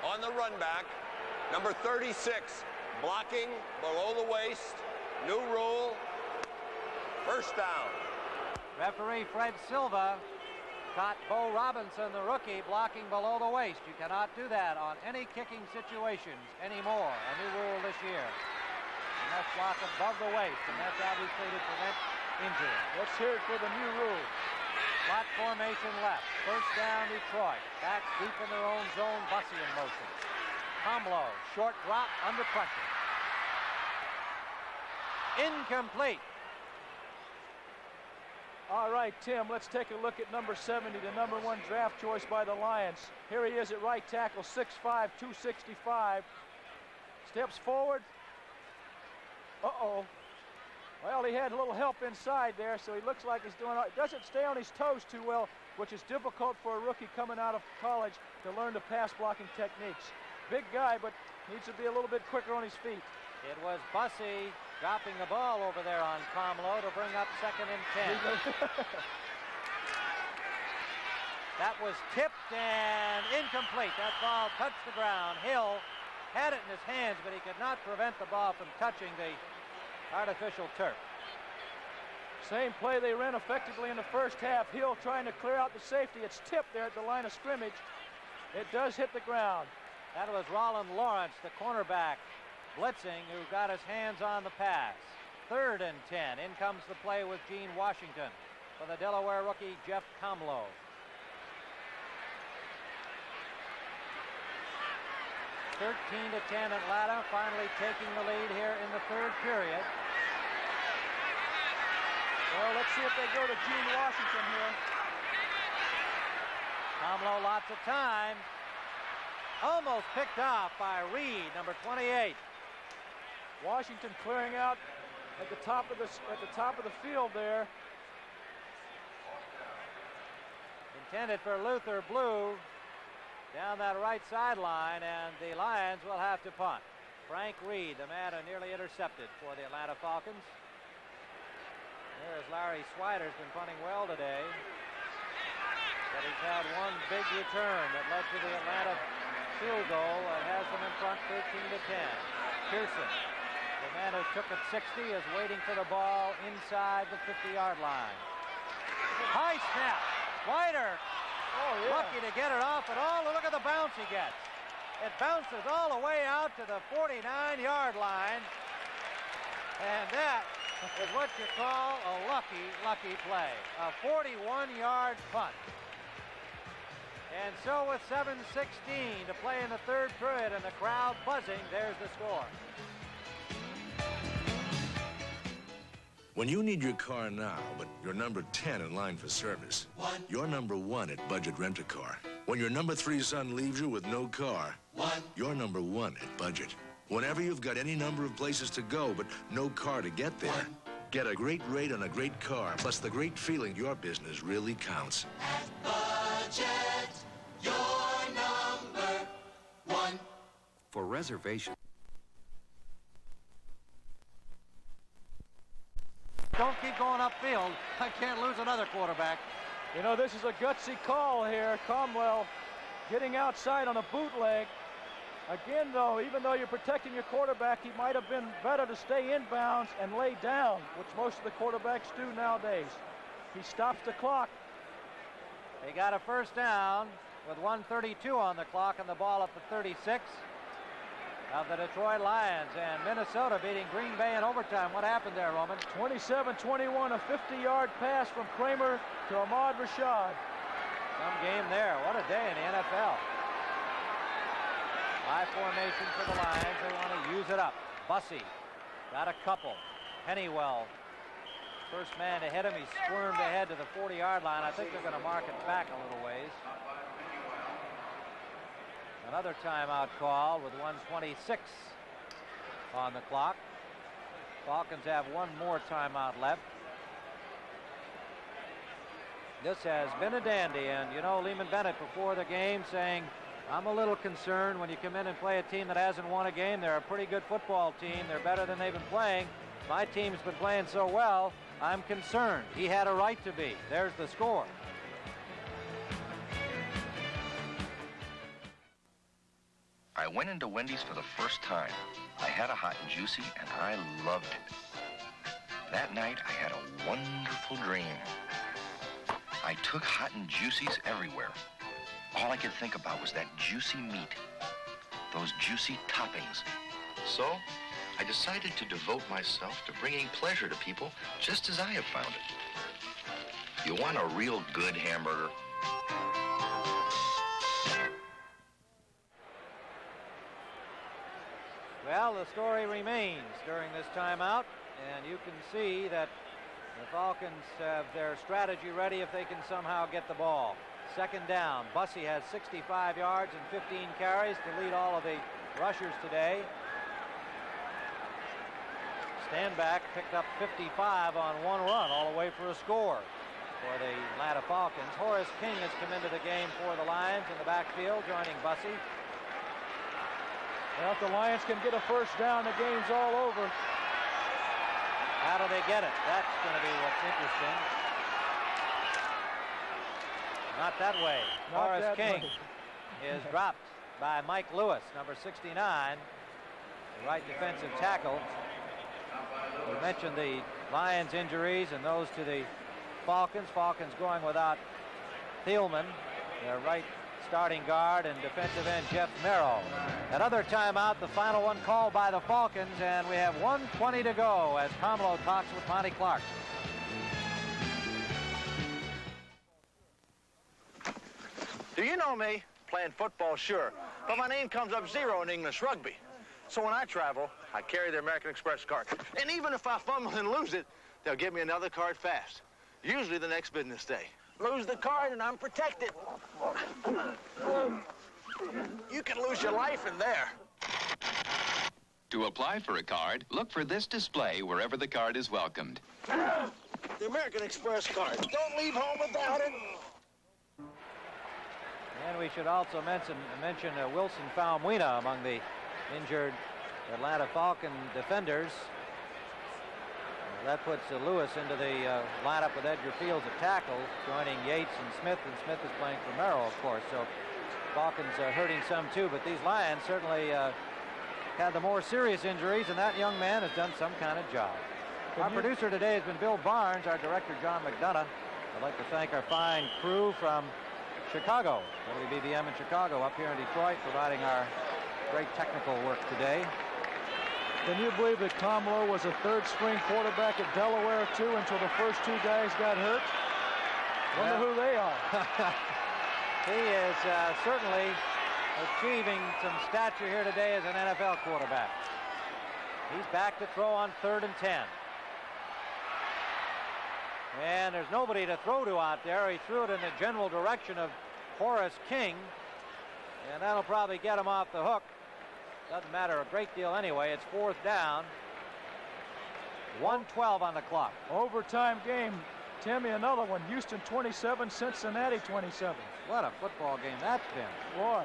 On the run back, number 36, blocking below the waist. New rule, first down. Referee Fred Silva caught Bo Robinson, the rookie, blocking below the waist. You cannot do that on any kicking situations anymore. A new rule this year. You must block above the waist, and that's obviously to prevent injury. Let's hear it for the new rule. Slot formation left. First down, Detroit. Back deep in their own zone, Bussey in motion. Comlo, short drop, under pressure. Incomplete. All right, Tim, let's take a look at number 70, the number 1 draft choice by the Lions. Here he is at right tackle, 6'5", 265. Steps forward. Uh-oh. Well, he had a little help inside there, so he looks like he's doing... Doesn't stay on his toes too well, which is difficult for a rookie coming out of college to learn the pass blocking techniques. Big guy, but needs to be a little bit quicker on his feet. It was Bussey dropping the ball over there on Comlo to bring up 2nd and 10. That was tipped and incomplete. That ball touched the ground. Hill had it in his hands, but he could not prevent the ball from touching the artificial turf. Same play they ran effectively in the first half. Hill trying to clear out the safety. It's tipped there at the line of scrimmage. It does hit the ground. That was Roland Lawrence, the cornerback, blitzing, who got his hands on the pass. 3rd and 10. In comes the play with Gene Washington for the Delaware rookie Jeff Comlo. (13 to 10) Atlanta finally taking the lead here in the 3rd period. Well, let's see if they go to Gene Washington here. Comlo lots of time. Almost picked off by Reed, number 28. Washington clearing out at the top of the field there. Intended for Luther Blue down that right sideline, and the Lions will have to punt. Frank Reed, the man who nearly intercepted for the Atlanta Falcons. There's Larry Swider's been punting well today, but he's had one big return that led to the Atlanta field goal and has them in front 13 to 10. Pearson, the man who took it 60, is waiting for the ball inside the 50-yard line. High snap. Swider, lucky to get it off at all. Look at the bounce he gets. It bounces all the way out to the 49-yard line, and that is what you call a lucky play. A 41-yard punt. And so with 7:16 to play in the 3rd period and the crowd buzzing, there's the score. When you need your car now, but you're number 10 in line for service, you're number 1 at Budget Rent-A-Car. When your number 3 son leaves you with no car, you're number 1 at Budget. Whenever you've got any number of places to go, but no car to get there, get a great rate on a great car, plus the great feeling your business really counts. At Budget, you're number 1. For reservation. Don't keep going upfield. I can't lose another quarterback. You know, this is a gutsy call here. Comwell getting outside on a bootleg. Again, though, even though you're protecting your quarterback, he might have been better to stay inbounds and lay down, which most of the quarterbacks do nowadays. He stops the clock. They got a first down with 1:32 on the clock and the ball at the 36 of the Detroit Lions, and Minnesota beating Green Bay in overtime. What happened there, Roman? 27-21, a 50-yard pass from Kramer to Ahmad Rashad. Some game there. What a day in the NFL. High formation for the Lions. They want to use it up. Bussey got a couple. Pennywell, first man to hit him. He squirmed ahead to the 40-yard line. I think they're going to mark it back a little ways. Another timeout call with 1:26 on the clock. Falcons have one more timeout left. This has been a dandy, and you know, Lehman Bennett before the game saying, I'm a little concerned when you come in and play a team that hasn't won a game. They're a pretty good football team. They're better than they've been playing. My team's been playing so well, I'm concerned. He had a right to be. There's the score. I went into Wendy's for the first time. I had a hot and juicy, and I loved it. That night, I had a wonderful dream. I took hot and juicies everywhere. All I could think about was that juicy meat, those juicy toppings. So, I decided to devote myself to bringing pleasure to people just as I have found it. You want a real good hamburger? Well, the story remains during this timeout, and you can see that the Falcons have their strategy ready if they can somehow get the ball. Second down. Bussey has 65 yards and 15 carries to lead all of the rushers today. Stanback picked up 55 on one run all the way for a score for the Atlanta Falcons. Horace King has come into the game for the Lions in the backfield, joining Bussey. Well, if the Lions can get a first down, the game's all over. How do they get it? That's going to be what's interesting. Not that way. Horace King is dropped by Mike Lewis, number 69, the right defensive tackle. We mentioned the Lions injuries and those to the Falcons. Falcons going without Thielman, their right starting guard, and defensive end Jeff Merrill. Another timeout, the final one called by the Falcons, and we have 1:20 to go as Carmelo talks with Monty Clark. Do you know me? Playing football, sure. But my name comes up 0 in English rugby. So when I travel, I carry the American Express card. And even if I fumble and lose it, they'll give me another card fast. Usually the next business day. Lose the card and I'm protected. You can lose your life in there. To apply for a card, look for this display wherever the card is welcomed. The American Express card. Don't leave home without it. And we should also mention Wilson Faumuina among the injured Atlanta Falcon defenders. That puts Lewis into the lineup with Edgar Fields at tackle, joining Yates and Smith is playing for Merrill, of course. So Falcons hurting some too, but these Lions certainly had the more serious injuries, and that young man has done some kind of job. Our producer today has been Bill Barnes, our director John McDonough. I'd like to thank our fine crew from Chicago, WBBM in Chicago, up here in Detroit, providing our great technical work today. Can you believe that Carmelo was a third-string quarterback at Delaware, too, until the first two guys got hurt? Wonder who they are. He is certainly achieving some stature here today as an NFL quarterback. He's back to throw on 3rd and 10. And there's nobody to throw to out there. He threw it in the general direction of Horace King, and that'll probably get him off the hook. Doesn't matter a great deal anyway. It's 4th down. 1:12 on the clock. Overtime game. Timmy, another one. Houston 27, Cincinnati 27. What a football game that's been. Boy.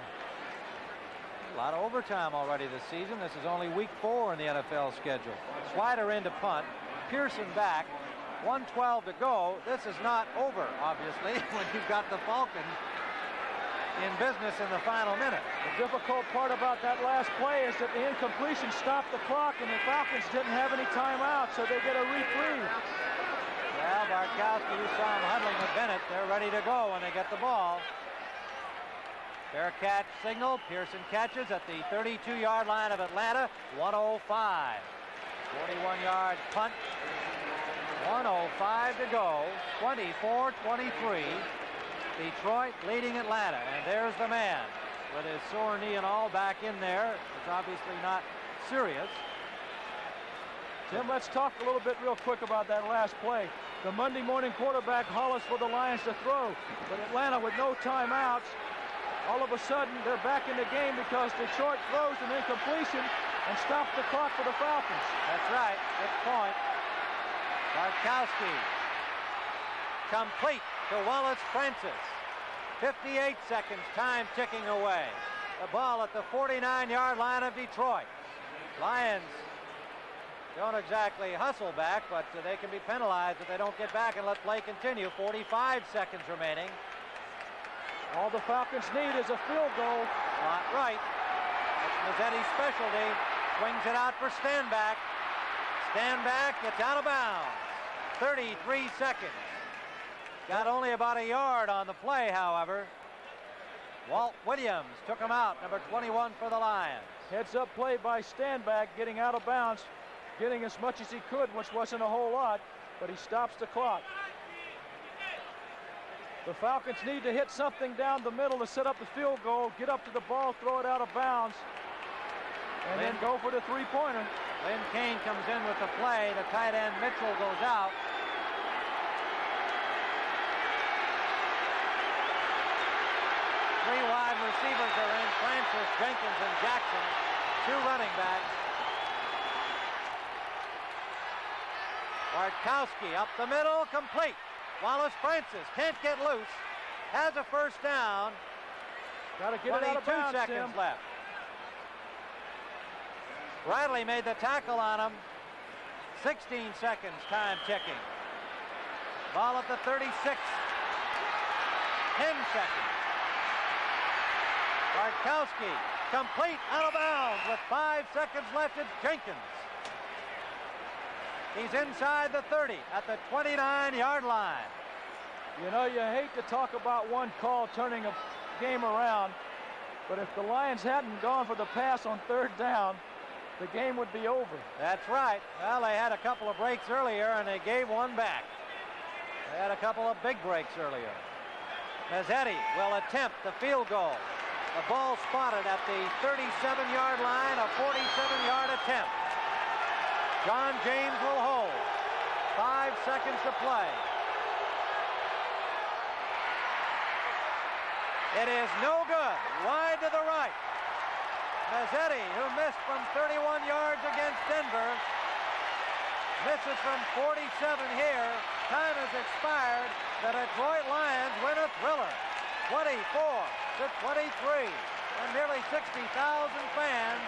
A lot of overtime already this season. This is only week 4 in the NFL schedule. Slider into punt. Pearson back. 1:12 to go. This is not over, obviously, when you've got the Falcons in business in the final minute. The difficult part about that last play is that the incompletion stopped the clock, and the Falcons didn't have any timeout, so they get a reprieve. Well, Barkowski, you saw him huddling with Bennett. They're ready to go when they get the ball. Fair catch signal. Pearson catches at the 32-yard line of Atlanta. 1:05. 41-yard punt. 1:05 to go. 24-23. Detroit leading Atlanta, and there's the man with his sore knee and all back in there. It's obviously not serious. Tim, let's talk a little bit real quick about that last play. The Monday morning quarterback hollers for the Lions to throw, but Atlanta with no timeouts, all of a sudden they're back in the game because Detroit throws an incompletion and stops the clock for the Falcons. That's right. Good point. Barkowski complete to Wallace Francis. 58 seconds, time ticking away. The ball at the 49-yard line of Detroit. Lions don't exactly hustle back, but they can be penalized if they don't get back and let play continue. 45 seconds remaining. All the Falcons need is a field goal. Not right. That's Mazzetti's specialty. Swings it out for Stanback. Stanback gets out of bounds. 33 seconds. Got only about a yard on the play, however. Walt Williams took him out, number 21 for the Lions. Heads-up play by Stanback, getting out of bounds, getting as much as he could, which wasn't a whole lot, but he stops the clock. The Falcons need to hit something down the middle to set up the field goal, get up to the ball, throw it out of bounds, and then go for the three-pointer. Lynn Kane comes in with the play. The tight end Mitchell goes out. Three wide receivers are in, Francis, Jenkins, and Jackson. Two running backs. Bartkowski up the middle, complete. Wallace Francis can't get loose. Has a first down. Got to get it out of bounds, 22 seconds Tim. left. Bradley made the tackle on him. 16 seconds, time ticking. Ball at the 36. 10 seconds. Bartkowski, complete, out of bounds with 5 seconds left. It's Jenkins. He's inside the 30 at the 29-yard line. You know, you hate to talk about one call turning a game around, but if the Lions hadn't gone for the pass on 3rd down, the game would be over. That's right. Well, they had a couple of breaks earlier, and they gave one back. They had a couple of big breaks earlier. Mazzetti will attempt the field goal. The ball spotted at the 37-yard line, a 47-yard attempt. John James will hold. 5 seconds to play. It is no good. Wide to the right. Mazzetti, who missed from 31 yards against Denver, misses from 47 here. Time has expired. The Detroit Lions win a thriller. 24-23. And nearly 60,000 fans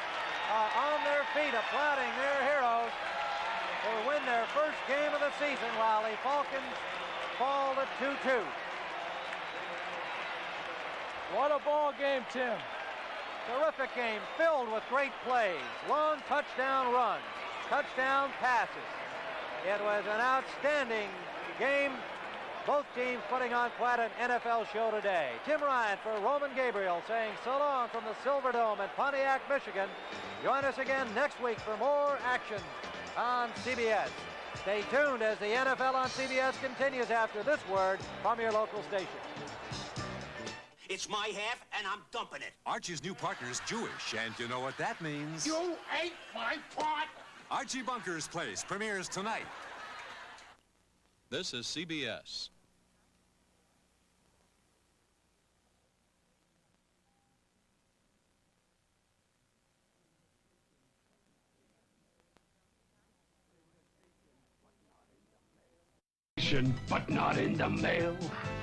are on their feet applauding their heroes who win their first game of the season while the Falcons fall to 2-2. What a ball game, Tim. Terrific game filled with great plays, long touchdown runs, touchdown passes. It was an outstanding game. Both teams putting on quite an NFL show today. Tim Ryan for Roman Gabriel saying so long from the Silverdome in Pontiac, Michigan. Join us again next week for more action on CBS. Stay tuned as the NFL on CBS continues after this word from your local station. It's my half, and I'm dumping it. Archie's new partner is Jewish, and you know what that means. You ate my pot! Archie Bunker's Place premieres tonight. This is CBS. But not in the mail.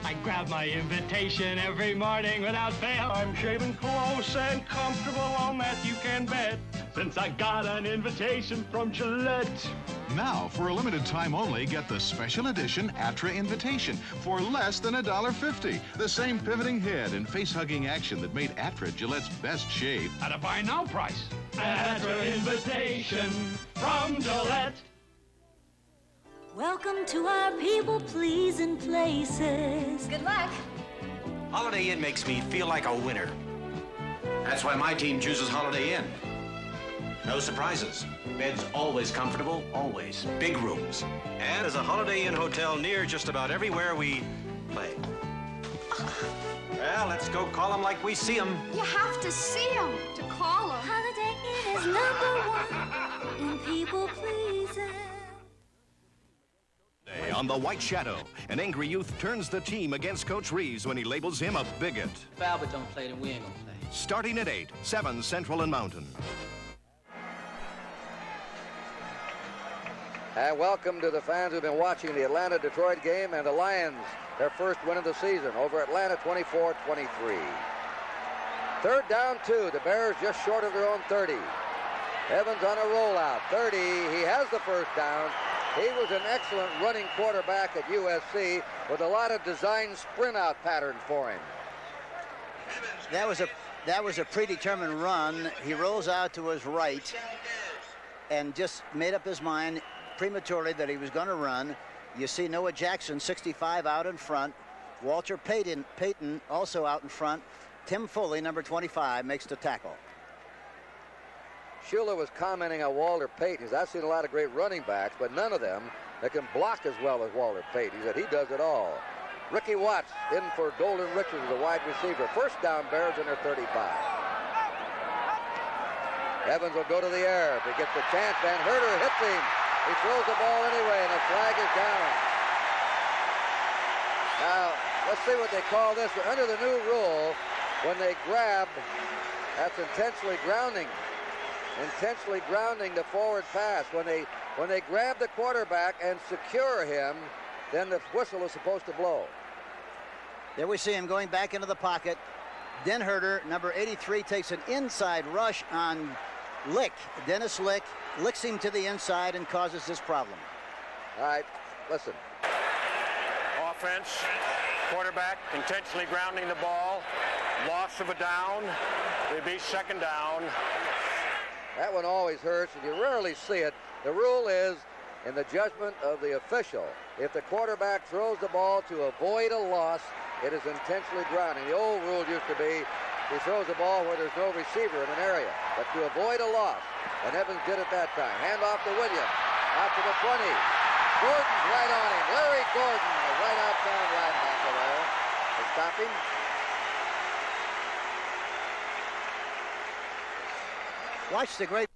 I grab my invitation every morning without fail. I'm shaving close and comfortable, on that you can bet, since I got an invitation from Gillette. Now, for a limited time only, get the special edition Atra Invitation for less than $1.50. The same pivoting head and face-hugging action that made Atra Gillette's best shave. At a buy now price. Atra Invitation from Gillette. Welcome to our people-pleasing places. Good luck. Holiday Inn makes me feel like a winner. That's why my team chooses Holiday Inn. No surprises. Beds always comfortable, always. Big rooms. And there's a Holiday Inn hotel near just about everywhere we play. Well, let's go call them like we see them. You have to see them to call them. Holiday Inn is number 1 in people-pleasing. On The White Shadow, an angry youth turns the team against Coach Reeves when he labels him a bigot. If Albert don't play, then we ain't gonna play. Starting at 8, 7 Central and Mountain. And welcome to the fans who've been watching the Atlanta-Detroit game and the Lions, their first win of the season over Atlanta 24-23. 3rd down 2, the Bears just short of their own 30. Evans on a rollout, 30, he has the first down. He was an excellent running quarterback at USC with a lot of design sprint-out patterns for him. That was a predetermined run. He rolls out to his right and just made up his mind prematurely that he was going to run. You see Noah Jackson, 65, out in front. Walter Payton also out in front. Tim Foley, number 25, makes the tackle. Shula was commenting on Walter Payton. He says, I've seen a lot of great running backs, but none of them that can block as well as Walter Payton. He said he does it all. Ricky Watts in for Golden Richards, the wide receiver. First down, Bears in their 35. Evans will go to the air. If he gets a chance, Van Herter hits him. He throws the ball anyway, and the flag is down. Now, let's see what they call this. Under the new rule, when they grab, that's intentionally grounding. Intentionally grounding the forward pass. When they grab the quarterback and secure him, then the whistle is supposed to blow. There we see him going back into the pocket. Den Herter, number 83, takes an inside rush on Dennis Lick, licks him to the inside and causes this problem. All right, listen. Offense, quarterback intentionally grounding the ball, loss of a down, it'd be second down. That one always hurts, and you rarely see it. The rule is, in the judgment of the official, if the quarterback throws the ball to avoid a loss, it is intentionally grounding. The old rule used to be he throws the ball where there's no receiver in an area, but to avoid a loss. And Evans did it that time. Hand off to Williams, out to the 20. Gordon's right on him. Larry Gordon, the right outside linebacker there. They stop him. Watch the great